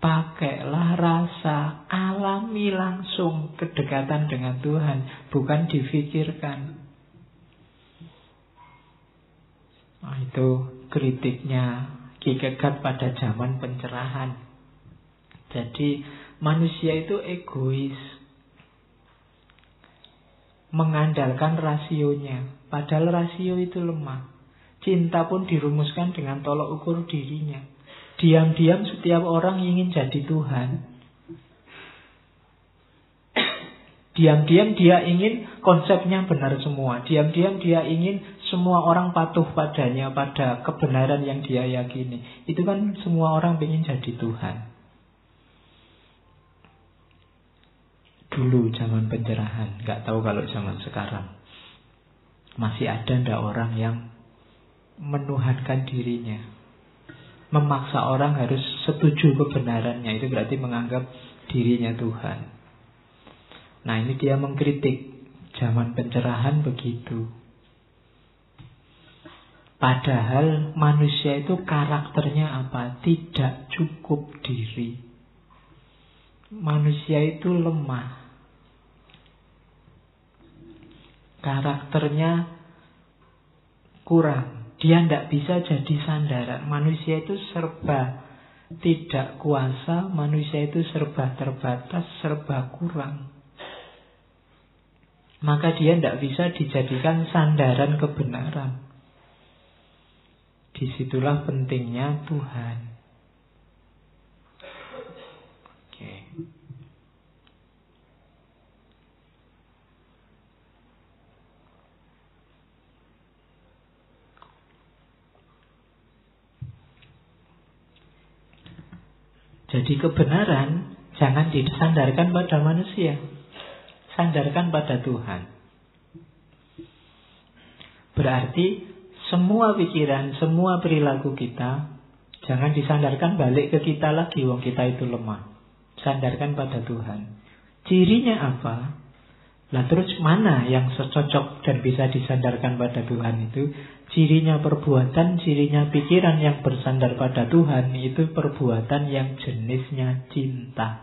Pakailah rasa, alami langsung kedekatan dengan Tuhan, bukan difikirkan. Nah, itu kritiknya Kierkegaard pada zaman pencerahan. Jadi manusia itu egois, mengandalkan rasionya, padahal rasio itu lemah. Cinta pun dirumuskan dengan tolok ukur dirinya. Diam-diam setiap orang ingin jadi Tuhan. Diam-diam dia ingin konsepnya benar semua. Diam-diam dia ingin semua orang patuh padanya, pada kebenaran yang dia yakini. Itu kan semua orang ingin jadi Tuhan. Dulu zaman pencerahan, gak tahu kalau zaman sekarang. Masih ada ndak orang yang menuhankan dirinya, memaksa orang harus setuju kebenarannya. Itu berarti menganggap dirinya Tuhan. Nah, ini dia mengkritik zaman pencerahan begitu. Padahal manusia itu karakternya apa? Tidak cukup diri. Manusia itu lemah. Karakternya kurang. Dia tidak bisa jadi sandaran. Manusia itu serba tidak kuasa. Manusia itu serba terbatas, serba kurang. Maka dia tidak bisa dijadikan sandaran kebenaran. Disitulah pentingnya Tuhan. Oke. Jadi kebenaran jangan disandarkan pada manusia, sandarkan pada Tuhan. Berarti semua pikiran, semua perilaku kita jangan disandarkan balik ke kita lagi, wong kita itu lemah. Sandarkan pada Tuhan. Cirinya apa? Lah terus mana yang cocok dan bisa disandarkan pada Tuhan itu? Cirinya perbuatan, cirinya pikiran yang bersandar pada Tuhan itu perbuatan yang jenisnya cinta.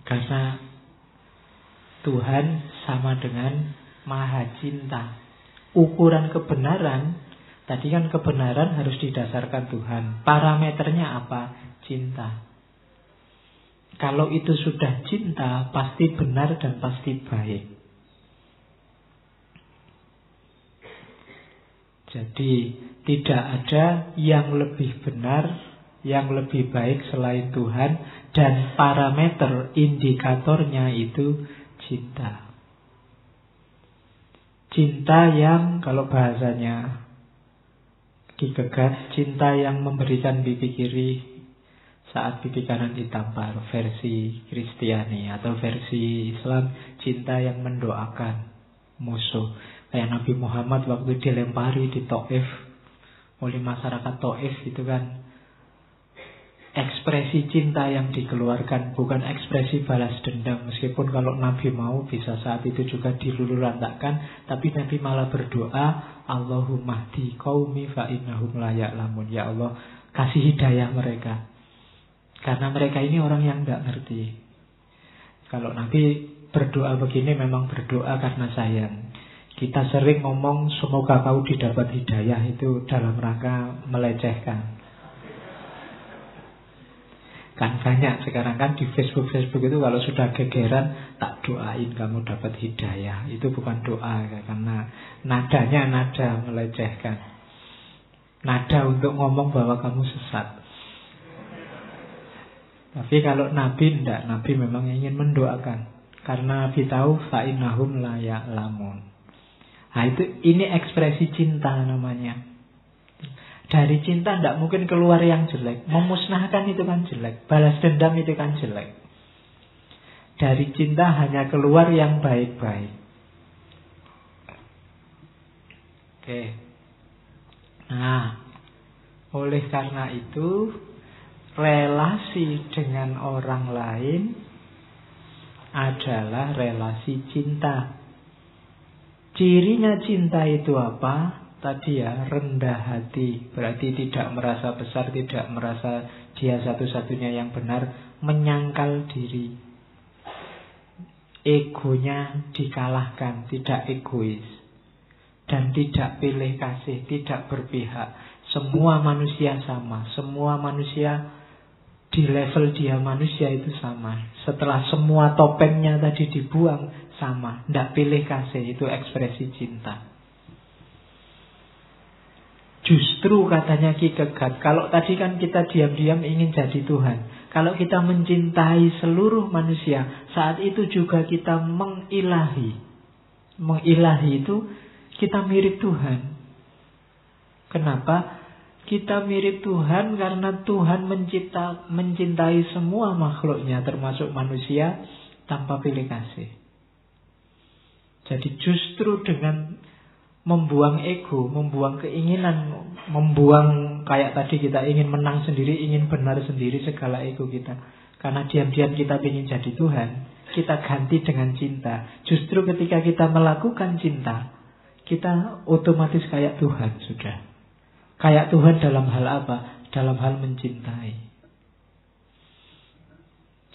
Karena Tuhan sama dengan Maha Cinta. Ukuran kebenaran, tadi kan kebenaran harus didasarkan Tuhan. Parameternya apa? Cinta. Kalau itu sudah cinta, pasti benar dan pasti baik. Jadi tidak ada yang lebih benar, yang lebih baik selain Tuhan. Dan parameter indikatornya itu cinta. Cinta yang, kalau bahasanya Kierkegaard, cinta yang memberikan pipi kiri saat pipi kanan ditampar, versi Kristiani. Atau versi Islam, cinta yang mendoakan musuh. Kayak Nabi Muhammad waktu dilempari di Taif oleh masyarakat Taif, itu kan ekspresi cinta yang dikeluarkan, bukan ekspresi balas dendam. Meskipun kalau Nabi mau bisa saat itu juga dilululantakkan, tapi Nabi malah berdoa, Allahumma hdi qaumi fa innahum la ya'lamun. Ya Allah, kasih hidayah mereka, karena mereka ini orang yang tidak ngerti. Kalau Nabi berdoa begini memang berdoa karena sayang. Kita sering ngomong semoga kau didapat hidayah, itu dalam rangka melecehkan. Kan banyak sekarang kan di Facebook itu kalau sudah gegeran, tak doain kamu dapat hidayah. Itu bukan doa, karena nadanya nada melecehkan. Nada untuk ngomong bahwa kamu sesat. Tapi kalau Nabi tidak, Nabi memang ingin mendoakan. Karena Nabi tahu fa'innahum la ya'lamun. Nah ini ekspresi cinta namanya. Dari cinta tidak mungkin keluar yang jelek. Memusnahkan itu kan jelek. Balas dendam itu kan jelek. Dari cinta hanya keluar yang baik-baik. Oke. Nah, oleh karena itu relasi dengan orang lain adalah relasi cinta. Cirinya cinta itu apa? Tadi ya, rendah hati. Berarti tidak merasa besar, tidak merasa dia satu-satunya yang benar, menyangkal diri. Egonya dikalahkan, tidak egois. Dan tidak pilih kasih, tidak berpihak. Semua manusia sama. Semua manusia di level dia manusia itu sama. Setelah semua topengnya tadi dibuang, sama. Tidak pilih kasih, itu ekspresi cinta. Justru katanya Ki Kegat, kalau tadi kan kita diam-diam ingin jadi Tuhan. Kalau kita mencintai seluruh manusia, saat itu juga kita mengilahi. Mengilahi itu kita mirip Tuhan. Kenapa? Kita mirip Tuhan karena Tuhan mencintai semua makhluknya, termasuk manusia, tanpa pilih kasih. Jadi justru dengan membuang ego, membuang keinginan, membuang kayak tadi kita ingin menang sendiri, ingin benar sendiri segala ego kita. Karena diam-diam kita ingin jadi Tuhan, kita ganti dengan cinta. Justru ketika kita melakukan cinta, kita otomatis kayak Tuhan sudah. Kayak Tuhan dalam hal apa? Dalam hal mencintai.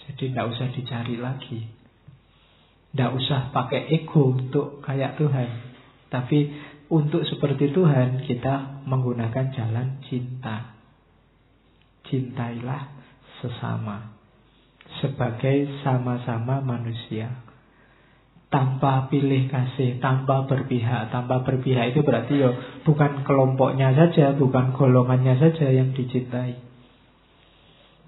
Jadi tidak usah dicari lagi. Tidak usah pakai ego untuk kayak Tuhan. Tapi untuk seperti Tuhan, kita menggunakan jalan cinta. Cintailah sesama sebagai sama-sama manusia, tanpa pilih kasih, tanpa berpihak. Tanpa berpihak itu berarti bukan kelompoknya saja, bukan golongannya saja yang dicintai,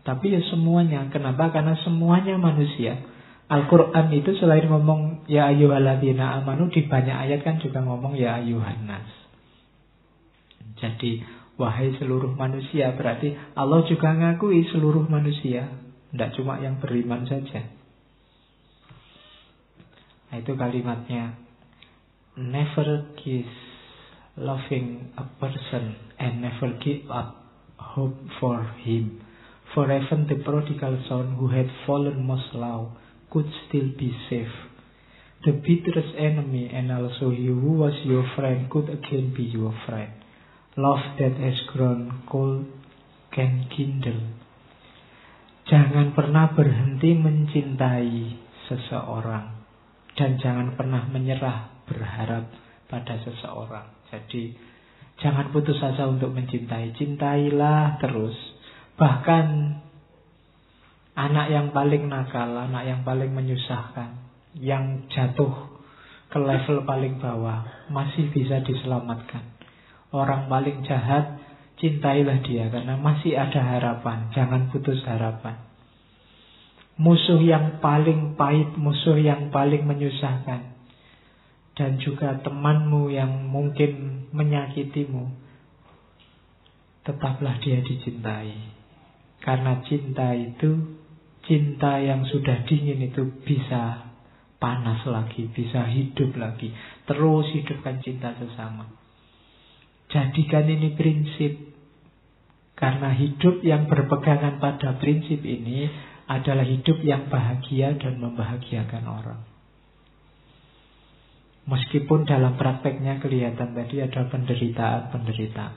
tapi semuanya. Kenapa? Karena semuanya manusia. Al-Quran itu selain ngomong ya ayyuhalladzina amanu, di banyak ayat kan juga ngomong ya ayyuhannas. Jadi wahai seluruh manusia, berarti Allah juga ngakui seluruh manusia, tidak cuma yang beriman saja. Nah, itu kalimatnya. Never cease loving a person and never give up hope for him. For even the prodigal son who had fallen most low could still be saved. The bitterest enemy and also he who was your friend could again be your friend. Love that has grown cold can kindle. Jangan pernah berhenti mencintai seseorang. Dan jangan pernah menyerah berharap pada seseorang. Jadi jangan putus asa untuk mencintai. Cintailah terus. Bahkan anak yang paling nakal, anak yang paling menyusahkan, yang jatuh ke level paling bawah, masih bisa diselamatkan. Orang paling jahat, cintailah dia karena masih ada harapan. Jangan putus harapan. Musuh yang paling pahit, musuh yang paling menyusahkan, dan juga temanmu yang mungkin menyakitimu, tetaplah dia dicintai. Karena cinta itu, cinta yang sudah dingin itu bisa panas lagi, bisa hidup lagi. Terus hidupkan cinta sesama. Jadikan ini prinsip. Karena hidup yang berpegangan pada prinsip ini adalah hidup yang bahagia dan membahagiakan orang. Meskipun dalam prakteknya kelihatan tadi ada penderitaan.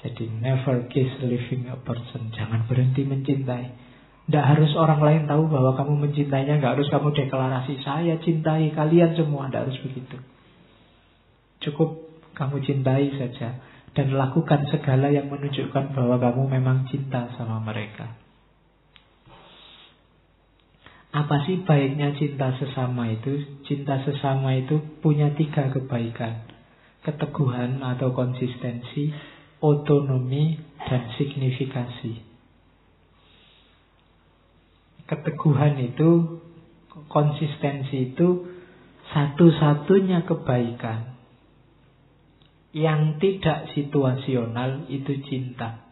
Jadi never cease loving a person. Jangan berhenti mencintai. Tidak harus orang lain tahu bahwa kamu mencintainya. Tidak harus kamu deklarasi saya cintai kalian semua. Tidak harus begitu. Cukup kamu cintai saja. Dan lakukan segala yang menunjukkan bahwa kamu memang cinta sama mereka. Apa sih baiknya cinta sesama itu? Cinta sesama itu punya 3 kebaikan. Keteguhan atau konsistensi, otonomi, dan signifikasi. Keteguhan itu, konsistensi itu satu-satunya kebaikan yang tidak situasional itu cinta.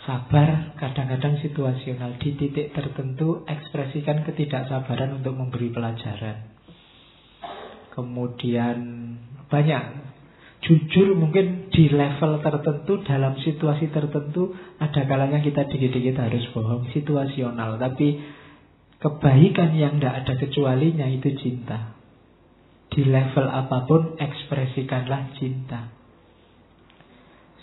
Sabar kadang-kadang situasional. Di titik tertentu ekspresikan ketidaksabaran untuk memberi pelajaran. kemudian banyak. Jujur mungkin di level tertentu, dalam situasi tertentu, ada kalanya kita dikit-dikit harus bohong, situasional. Tapi kebaikan yang tidak ada kecualinya itu cinta. Di level apapun ekspresikanlah cinta.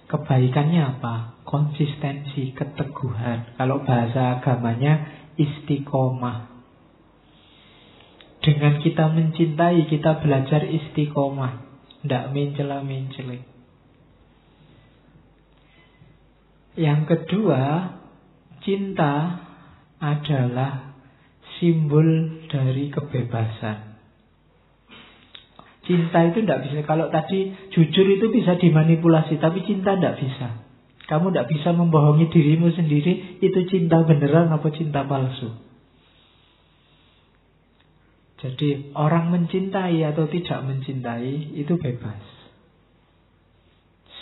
Kebaikannya apa? Konsistensi, keteguhan. Kalau bahasa agamanya istiqomah. Dengan kita mencintai, kita belajar istiqomah. Tidak mencela-menceli. Yang kedua, cinta adalah simbol dari kebebasan. Cinta itu tidak bisa. Kalau tadi jujur itu bisa dimanipulasi, tapi cinta tidak bisa. Kamu tidak bisa membohongi dirimu sendiri. Itu cinta beneran apa cinta palsu. Jadi orang mencintai atau tidak mencintai itu bebas.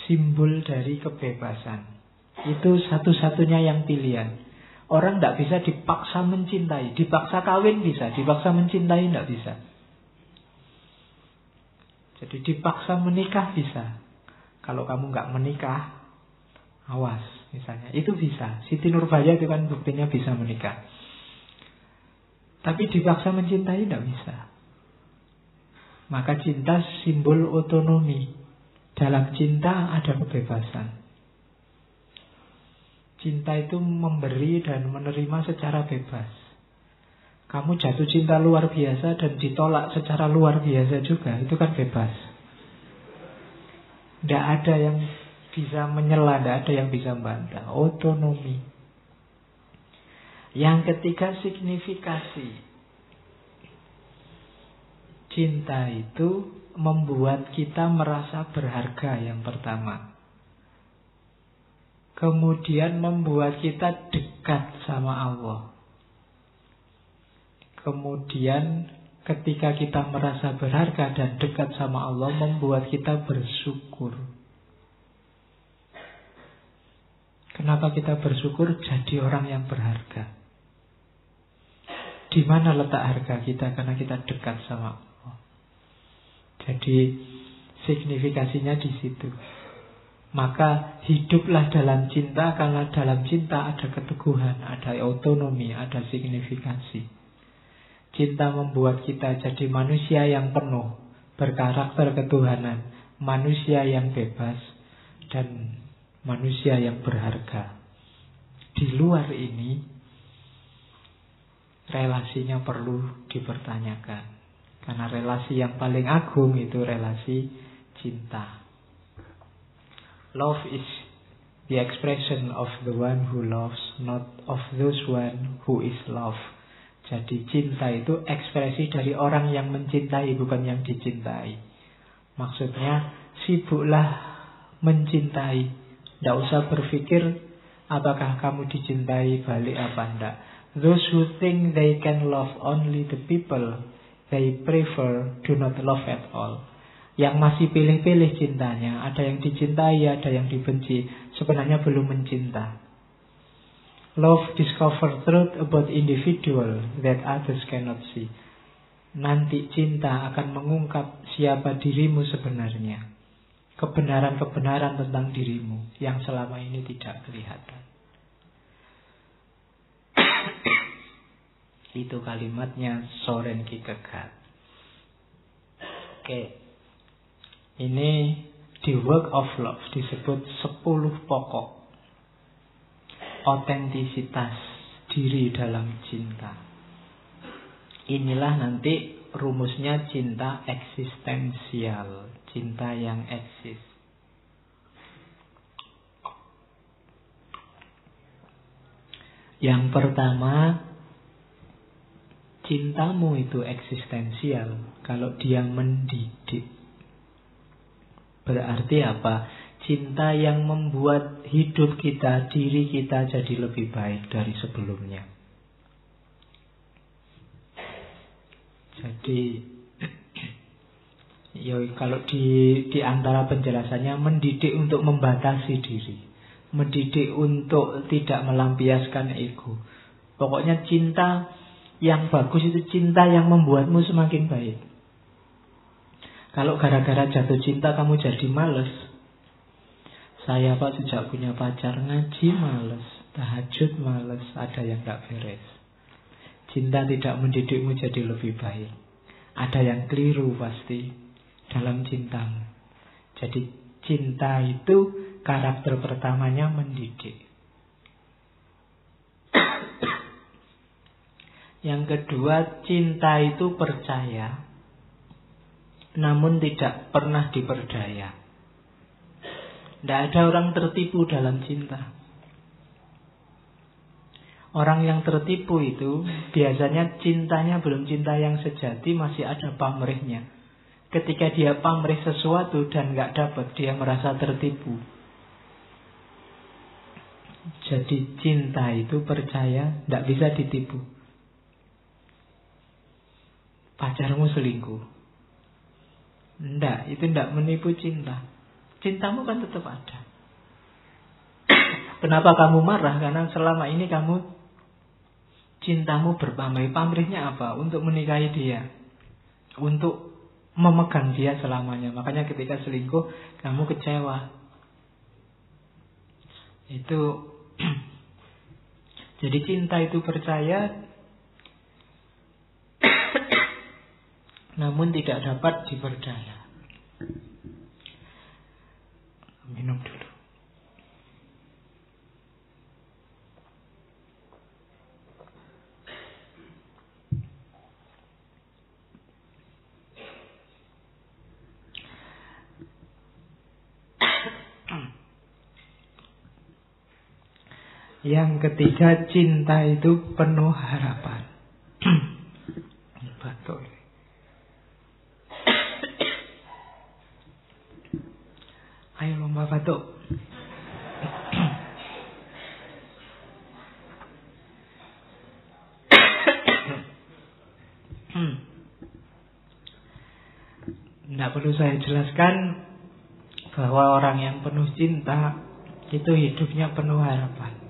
Simbol dari kebebasan. Itu satu-satunya yang pilihan. Orang tidak bisa dipaksa mencintai. Dipaksa kawin bisa, dipaksa mencintai tidak bisa. Jadi dipaksa menikah bisa. Kalau kamu nggak menikah, awas misalnya. Itu bisa. Siti Nurbaya itu kan buktinya bisa menikah. Tapi dipaksa mencintai tidak bisa. Maka cinta simbol otonomi. Dalam cinta ada kebebasan. Cinta itu memberi dan menerima secara bebas. Kamu jatuh cinta luar biasa dan ditolak secara luar biasa juga. Itu kan bebas. Tidak ada yang bisa menyela, tidak ada yang bisa membantah. Otonomi. Yang ketiga, signifikasi. Cinta itu membuat kita merasa berharga yang pertama. Kemudian membuat kita dekat sama Allah. Kemudian ketika kita merasa berharga dan dekat sama Allah, membuat kita bersyukur. Kenapa kita bersyukur? Jadi orang yang berharga. Di mana letak harga kita? Karena kita dekat sama Allah. Jadi signifikasinya di situ. Maka hiduplah dalam cinta, karena dalam cinta ada keteguhan, ada otonomi, ada signifikasi. Cinta membuat kita jadi manusia yang penuh, berkarakter ketuhanan, manusia yang bebas, dan manusia yang berharga. Di luar ini, relasinya perlu dipertanyakan. Karena relasi yang paling agung itu relasi cinta. Love is the expression of the one who loves, not of those one who is loved. Jadi cinta itu ekspresi dari orang yang mencintai, bukan yang dicintai. Maksudnya sibuklah mencintai. Tidak usah berpikir apakah kamu dicintai balik apa enggak. Those who think they can love only the people they prefer do not love at all. Yang masih pilih-pilih cintanya, ada yang dicintai, ada yang dibenci, sebenarnya belum mencinta. Love discover truth about individual that others cannot see. Nanti cinta akan mengungkap siapa dirimu sebenarnya. Kebenaran-kebenaran tentang dirimu yang selama ini tidak kelihatan. Itu kalimatnya Soren Kierkegaard. Oke. Ini di Work of Love disebut 10 pokok otentisitas diri dalam cinta. Inilah nanti rumusnya cinta eksistensial, cinta yang eksis. Yang pertama, cintamu itu eksistensial kalau dia mendidik. Berarti apa? Cinta yang membuat hidup kita, diri kita jadi lebih baik dari sebelumnya. Jadi ya, kalau di antara penjelasannya, mendidik untuk membatasi diri, mendidik untuk tidak melampiaskan ego. Pokoknya cinta yang bagus itu cinta yang membuatmu semakin baik. Kalau gara-gara jatuh cinta kamu jadi males. Saya Pak sejak punya pacar ngaji males, tahajud males, ada yang gak beres. Cinta tidak mendidikmu jadi lebih baik. Ada yang keliru pasti dalam cintamu. Jadi cinta itu karakter pertamanya mendidik. Yang kedua, cinta itu percaya, namun tidak pernah diperdaya. Tidak ada orang tertipu dalam cinta. Orang yang tertipu itu biasanya cintanya belum cinta yang sejati, masih ada pamrihnya. Ketika dia pamrih sesuatu dan gak dapat, dia merasa tertipu. Jadi cinta itu percaya, tidak bisa ditipu. Pacarmu selingkuh, tidak, itu tidak menipu cinta. Cintamu kan tetap ada. Kenapa kamu marah? Karena selama ini kamu cintamu berpamrih. Pamrihnya apa? Untuk menikahi dia, untuk memegang dia selamanya. Makanya ketika selingkuh kamu kecewa. Itu jadi cinta itu percaya, namun tidak dapat diperdaya. Minum dulu. Yang ketiga, cinta itu penuh harapan. Batuk ini. Ayo lomba batuk. Tidak perlu saya jelaskan bahwa orang yang penuh cinta itu hidupnya penuh harapan.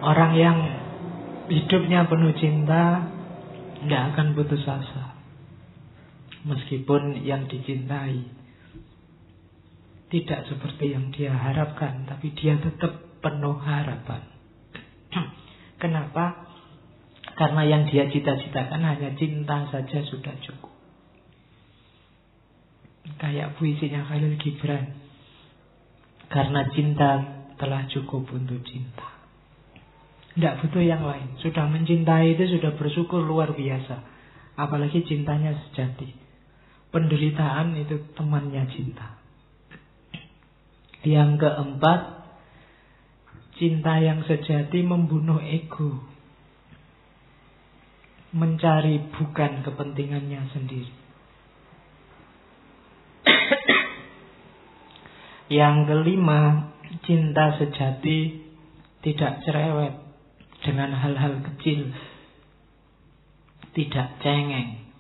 Orang yang hidupnya penuh cinta tidak akan putus asa. Meskipun yang dicintai tidak seperti yang dia harapkan, tapi dia tetap penuh harapan. Kenapa? Karena yang dia cita-citakan hanya cinta saja sudah cukup. Kayak puisinya Khalil Gibran. Karena cinta telah cukup untuk cinta. Tidak butuh yang lain. Sudah mencintai itu sudah bersyukur luar biasa. Apalagi cintanya sejati. Penderitaan itu temannya cinta. Yang keempat, cinta yang sejati membunuh ego. Mencari bukan kepentingannya sendiri. Yang kelima, cinta sejati tidak cerewet dengan hal-hal kecil. Tidak cengeng.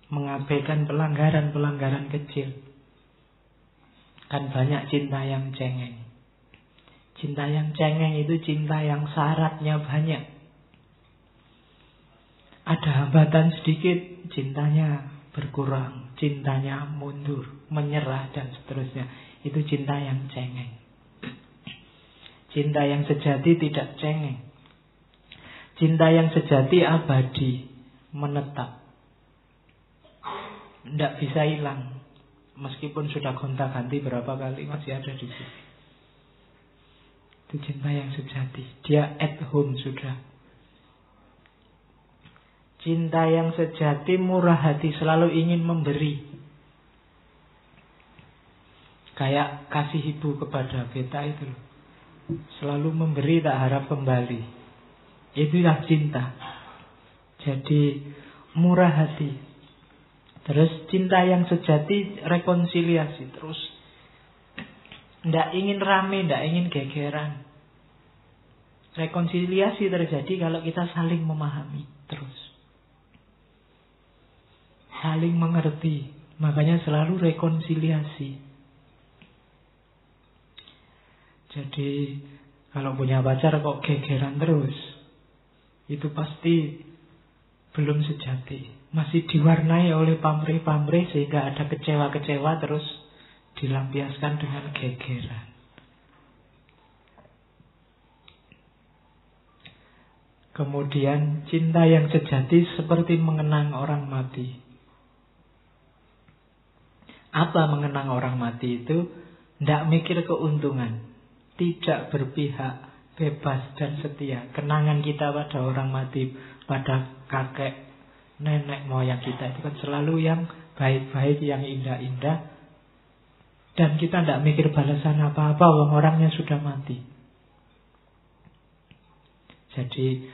Mengabaikan pelanggaran-pelanggaran kecil. Kan banyak cinta yang cengeng. Cinta yang cengeng itu cinta yang syaratnya banyak. Ada hambatan sedikit, cintanya berkurang, cintanya mundur, menyerah dan seterusnya. Itu cinta yang cengeng. Cinta yang sejati tidak cengeng. Cinta yang sejati abadi, menetap. Tidak bisa hilang. Meskipun sudah gonta-ganti berapa kali, masih ada di sini. Itu cinta yang sejati. Dia at home sudah. Cinta yang sejati murah hati, selalu ingin memberi. Kayak kasih ibu kepada beta itu. Selalu memberi, tak harap kembali. Itulah cinta. Jadi murah hati. Terus cinta yang sejati rekonsiliasi terus. Tidak ingin rame, tidak ingin gegeran. Rekonsiliasi terjadi kalau kita saling memahami terus. Saling mengerti. Makanya selalu rekonsiliasi. Jadi kalau punya pacar kok gegeran terus, itu pasti belum sejati. Masih diwarnai oleh pamrih-pamrih sehingga ada kecewa-kecewa terus dilampiaskan dengan gegeran. Kemudian cinta yang sejati seperti mengenang orang mati. Apa mengenang orang mati itu? Tidak mikir keuntungan, tidak berpihak, bebas dan setia. Kenangan kita pada orang mati, pada kakek, nenek moyang kita itu kan selalu yang baik-baik, yang indah-indah. Dan kita tidak mikir balasan apa-apa, orangnya sudah mati. Jadi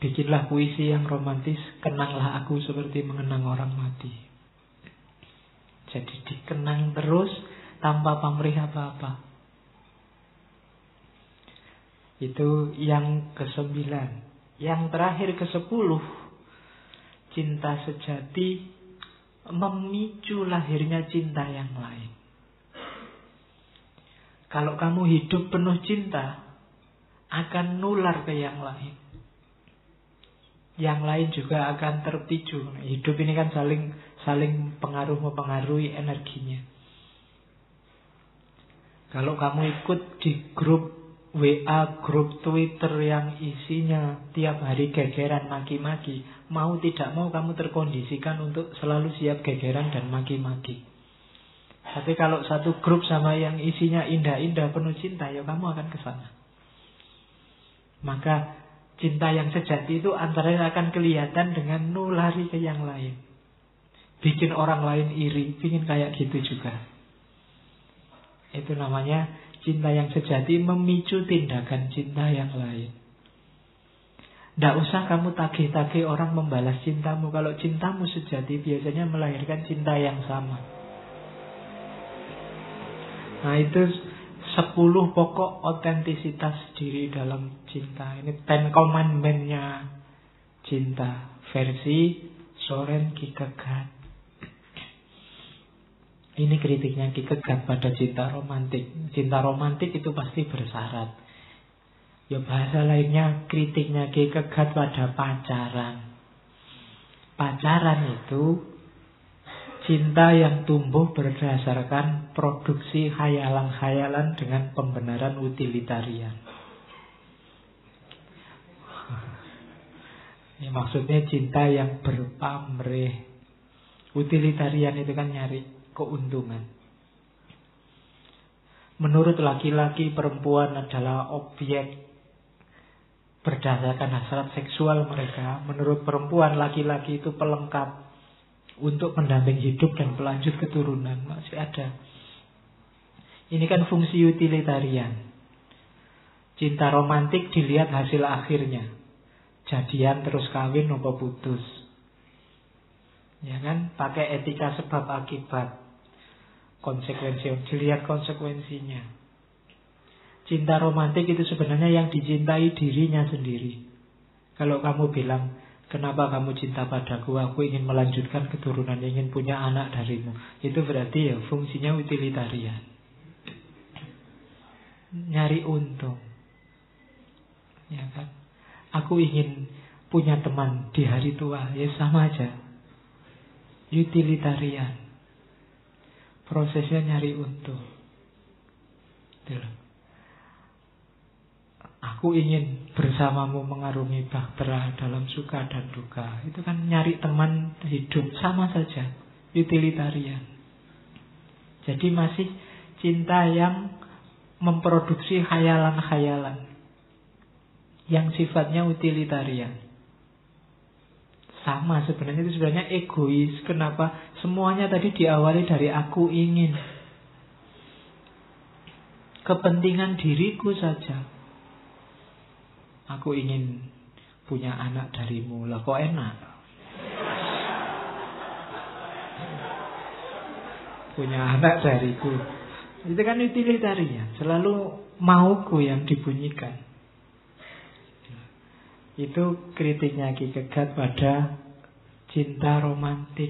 bikinlah puisi yang romantis, kenanglah aku seperti mengenang orang mati. Jadi dikenang terus tanpa pamrih apa-apa. Itu yang ke-9. Yang terakhir ke-10, cinta sejati memicu lahirnya cinta yang lain. Kalau kamu hidup penuh cinta, akan nular ke yang lain. Yang lain juga akan terpicu. Hidup ini kan saling mempengaruhi energinya. Kalau kamu ikut di grup WA, grup Twitter yang isinya tiap hari gegeran maki-maki, mau tidak mau kamu terkondisikan untuk selalu siap gegeran dan maki-maki. Tapi kalau satu grup sama yang isinya indah-indah penuh cinta, ya kamu akan ke sana. Maka cinta yang sejati itu antara akan kelihatan dengan nulari ke yang lain. Bikin orang lain iri, ingin kayak gitu juga. Itu namanya cinta yang sejati memicu tindakan cinta yang lain. Tidak usah kamu tagih-tagih orang membalas cintamu. Kalau cintamu sejati biasanya melahirkan cinta yang sama. Nah itu 10 pokok otentisitas diri dalam cinta. Ini 10 commandment-nya cinta. Versi Soren Kierkegaard. Ini kritiknya Kierkegaard pada cinta romantik. Cinta romantik itu pasti bersyarat. Ya bahasa lainnya kritiknya Kierkegaard pada pacaran. Pacaran itu cinta yang tumbuh berdasarkan produksi khayalan-khayalan dengan pembenaran utilitarian. Ya, maksudnya cinta yang berpamrih. Utilitarian itu kan nyari keuntungan. Menurut laki-laki, perempuan adalah objek berdasarkan hasrat seksual mereka. Menurut perempuan, laki-laki itu pelengkap untuk pendamping hidup dan pelanjut keturunan. Masih ada. Ini kan fungsi utilitarian. Cinta romantik dilihat hasil akhirnya. Jadian terus kawin apa putus. Ya kan? Pakai etika sebab akibat. Konsekuensi, dilihat konsekuensinya. Cinta romantik itu sebenarnya yang dicintai dirinya sendiri. Kalau kamu bilang, kenapa kamu cinta padaku? Aku ingin melanjutkan keturunan, ingin punya anak darimu. Itu berarti ya fungsinya utilitarian. Nyari untung. Ya kan? Aku ingin punya teman di hari tua. Ya sama aja. Utilitarian. Prosesnya nyari untung. Aku ingin bersamamu mengarungi bahtera dalam suka dan duka. Itu kan nyari teman hidup. Sama saja. Utilitarian. Jadi masih cinta yang memproduksi khayalan-khayalan. Yang sifatnya utilitarian. Sama sebenarnya, itu sebenarnya egois. Kenapa? Semuanya tadi diawali dari aku ingin. Kepentingan diriku saja. Aku ingin punya anak darimu. Lah kok enak? Punya anak dariku. Itu kan utilitarian. Selalu mauku yang dibunyikan. Itu kritiknya Kierkegaard pada cinta romantik.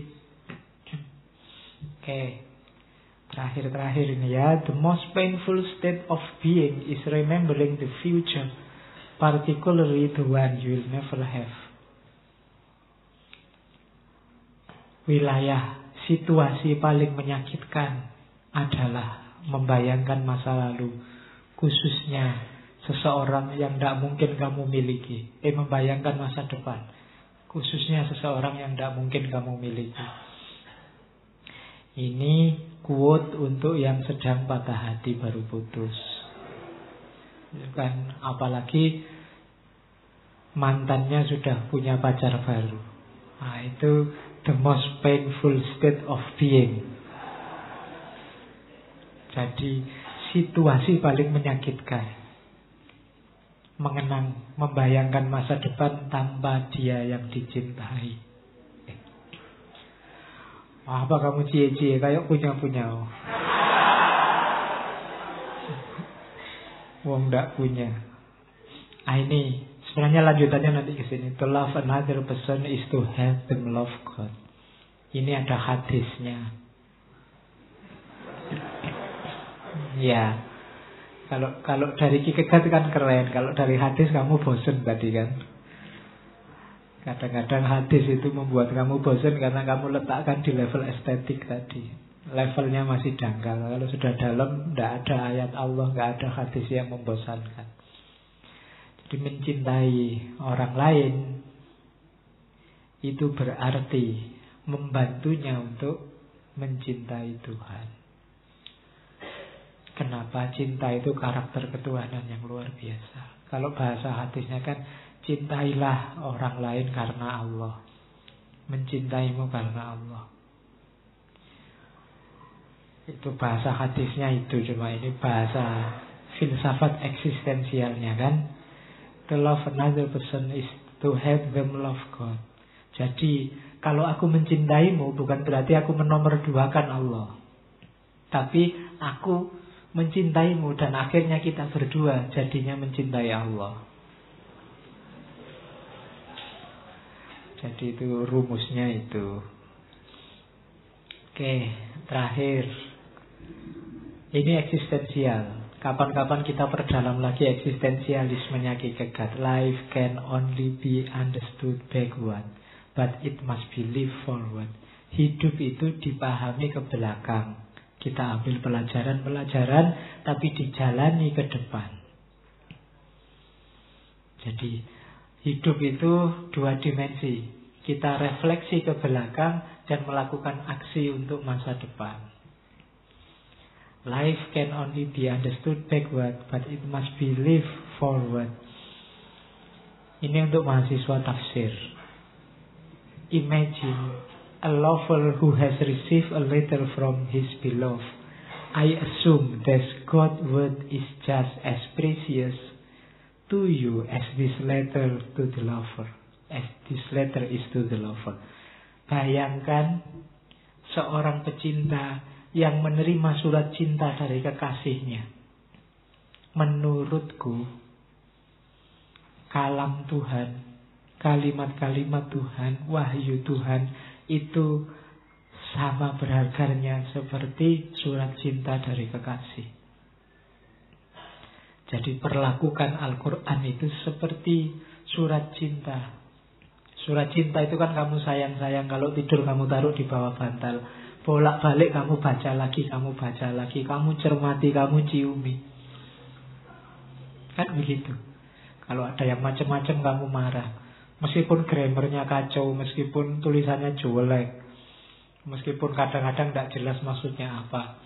Oke. Terakhir ini ya. The most painful state of being is remembering the future, particularly the one you will never have. wilayah situasi paling menyakitkan adalah membayangkan masa lalu, khususnya seseorang yang tidak mungkin kamu miliki. Membayangkan masa depan, khususnya seseorang yang tidak mungkin kamu miliki. Ini quote untuk yang sedang patah hati baru putus. Kan, apalagi mantannya sudah punya pacar baru. Nah, itu the most painful state of being. Jadi situasi paling menyakitkan, membayangkan masa depan tanpa dia yang dicintai. Apa kamu cie-cie kayak punya-punya? Wong ndak punya. Ini sebenarnya lanjutannya nanti ke sini. To love another person is to have them love God. Ini ada hadisnya. Ya. Kalau dari Kierkegaard kan keren. Kalau dari hadis kamu bosen tadi kan. Kadang-kadang hadis itu membuat kamu bosan karena kamu letakkan di level estetik tadi. Levelnya masih dangkal. Kalau sudah dalam, tidak ada ayat Allah, tidak ada hadis yang membosankan. Jadi mencintai orang lain itu berarti membantunya untuk mencintai Tuhan. Kenapa? Cinta itu karakter ketuhanan yang luar biasa. Kalau bahasa hadisnya kan, cintailah orang lain karena Allah. Mencintaimu karena Allah. Itu bahasa hadisnya itu. Cuma ini bahasa filsafat eksistensialnya kan. To love another person is to have them love God. Jadi kalau aku mencintaimu bukan berarti aku menomorduakan Allah. Tapi aku mencintaimu dan akhirnya kita berdua jadinya mencintai Allah. Jadi itu rumusnya itu. Oke, terakhir. Ini eksistensial. Kapan-kapan kita perdalam lagi eksistensialismenya Kierkegaard. Life can only be understood backward, but it must be lived forward. Hidup itu dipahami ke belakang. Kita ambil pelajaran-pelajaran, tapi dijalani ke depan. Jadi hidup itu dua dimensi. Kita refleksi ke belakang dan melakukan aksi untuk masa depan. Life can only be understood backward, but it must be lived forward. Ini untuk mahasiswa tafsir. Imagine a lover who has received a letter from his beloved. I assume that God's word is just as precious to you as this letter to the lover. As this letter is to the lover. Bayangkan seorang pecinta yang menerima surat cinta dari kekasihnya. Menurutku, kalam Tuhan, kalimat-kalimat Tuhan, wahyu Tuhan itu sama berharganya seperti surat cinta dari kekasih. Jadi perlakukan Al-Quran itu seperti surat cinta. Surat cinta itu kan kamu sayang-sayang, kalau tidur kamu taruh di bawah bantal. Bolak-balik kamu baca lagi, kamu baca lagi, kamu cermati, kamu ciumi. Kan begitu. Kalau ada yang macam-macam kamu marah. Meskipun grammarnya kacau, meskipun tulisannya jelek, meskipun kadang-kadang tidak jelas maksudnya apa.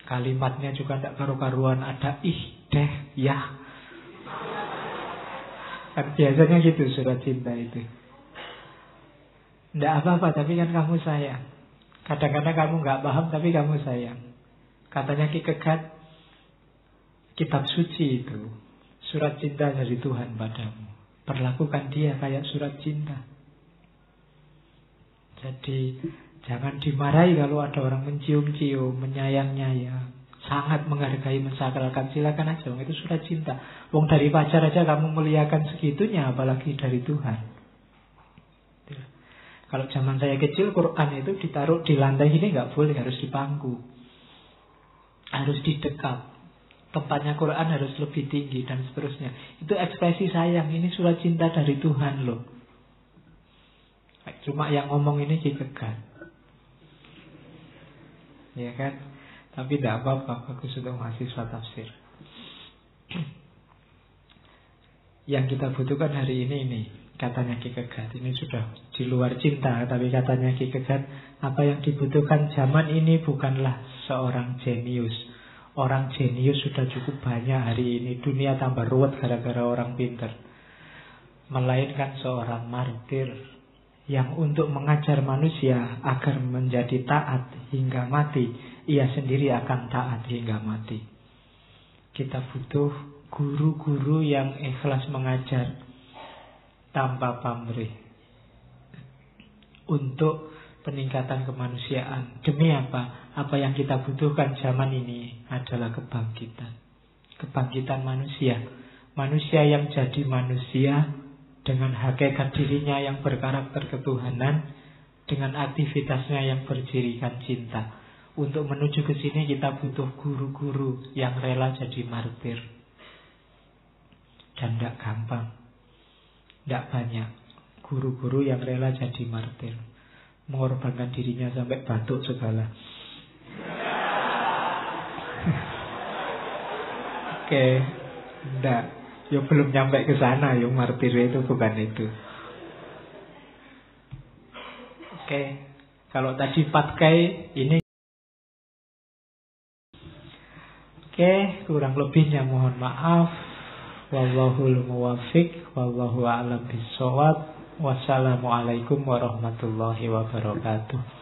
Kalimatnya juga tidak karu-karuan, ada ih, deh, ya. Kan biasanya gitu surat cinta itu. Tidak apa-apa, tapi kan kamu sayang. Kadang-kadang kamu nggak paham, tapi kamu sayang. Katanya Kierkegaard, kitab suci itu surat cinta dari Tuhan padamu. Perlakukan dia kayak surat cinta. Jadi jangan dimarahi kalau ada orang mencium-cium, menyayang-nyayang, sangat menghargai, mensakralkan. Silakan aja, itu surat cinta. Wong dari pacar aja kamu muliakan segitunya, apalagi dari Tuhan. Kalau zaman saya kecil, Quran itu ditaruh di lantai ini nggak boleh, harus di pangku, harus di dekat. Tempatnya Quran harus lebih tinggi dan seterusnya. Itu ekspresi sayang. Ini surat cinta dari Tuhan loh. Cuma yang ngomong ini Kierkegaard. ya kan? Tapi tidak apa-apa, bagus untuk mahasiswa tafsir. Yang kita butuhkan hari ini, katanya Ki Kegat, ini sudah di luar cinta, tapi katanya Ki Kegat, apa yang dibutuhkan zaman ini bukanlah seorang jenius. Orang jenius sudah cukup banyak hari ini. Dunia tambah ruwet gara-gara orang pintar. Melainkan seorang martir yang untuk mengajar manusia agar menjadi taat hingga mati, ia sendiri akan taat hingga mati. Kita butuh guru-guru yang ikhlas mengajar tanpa pamrih untuk peningkatan kemanusiaan. Demi apa? Apa yang kita butuhkan zaman ini adalah kebangkitan. Kebangkitan manusia. Manusia yang jadi manusia dengan hakikat dirinya yang berkarakter ketuhanan, dengan aktivitasnya yang bercirikan cinta. Untuk menuju ke sini kita butuh guru-guru yang rela jadi martir. Dan tidak gampang, tidak banyak guru-guru yang rela jadi martir, mengorbankan dirinya sampai batuk segala. Oke, enggak, yo belum nyampe ke sana, yo martir itu bukan itu. Oke, kalau tadi patkai ini. Oke, kurang lebihnya mohon maaf. Wallahul muwaffiq, wallahu a'lam bishawab. Wassalamualaikum warahmatullahi wabarakatuh.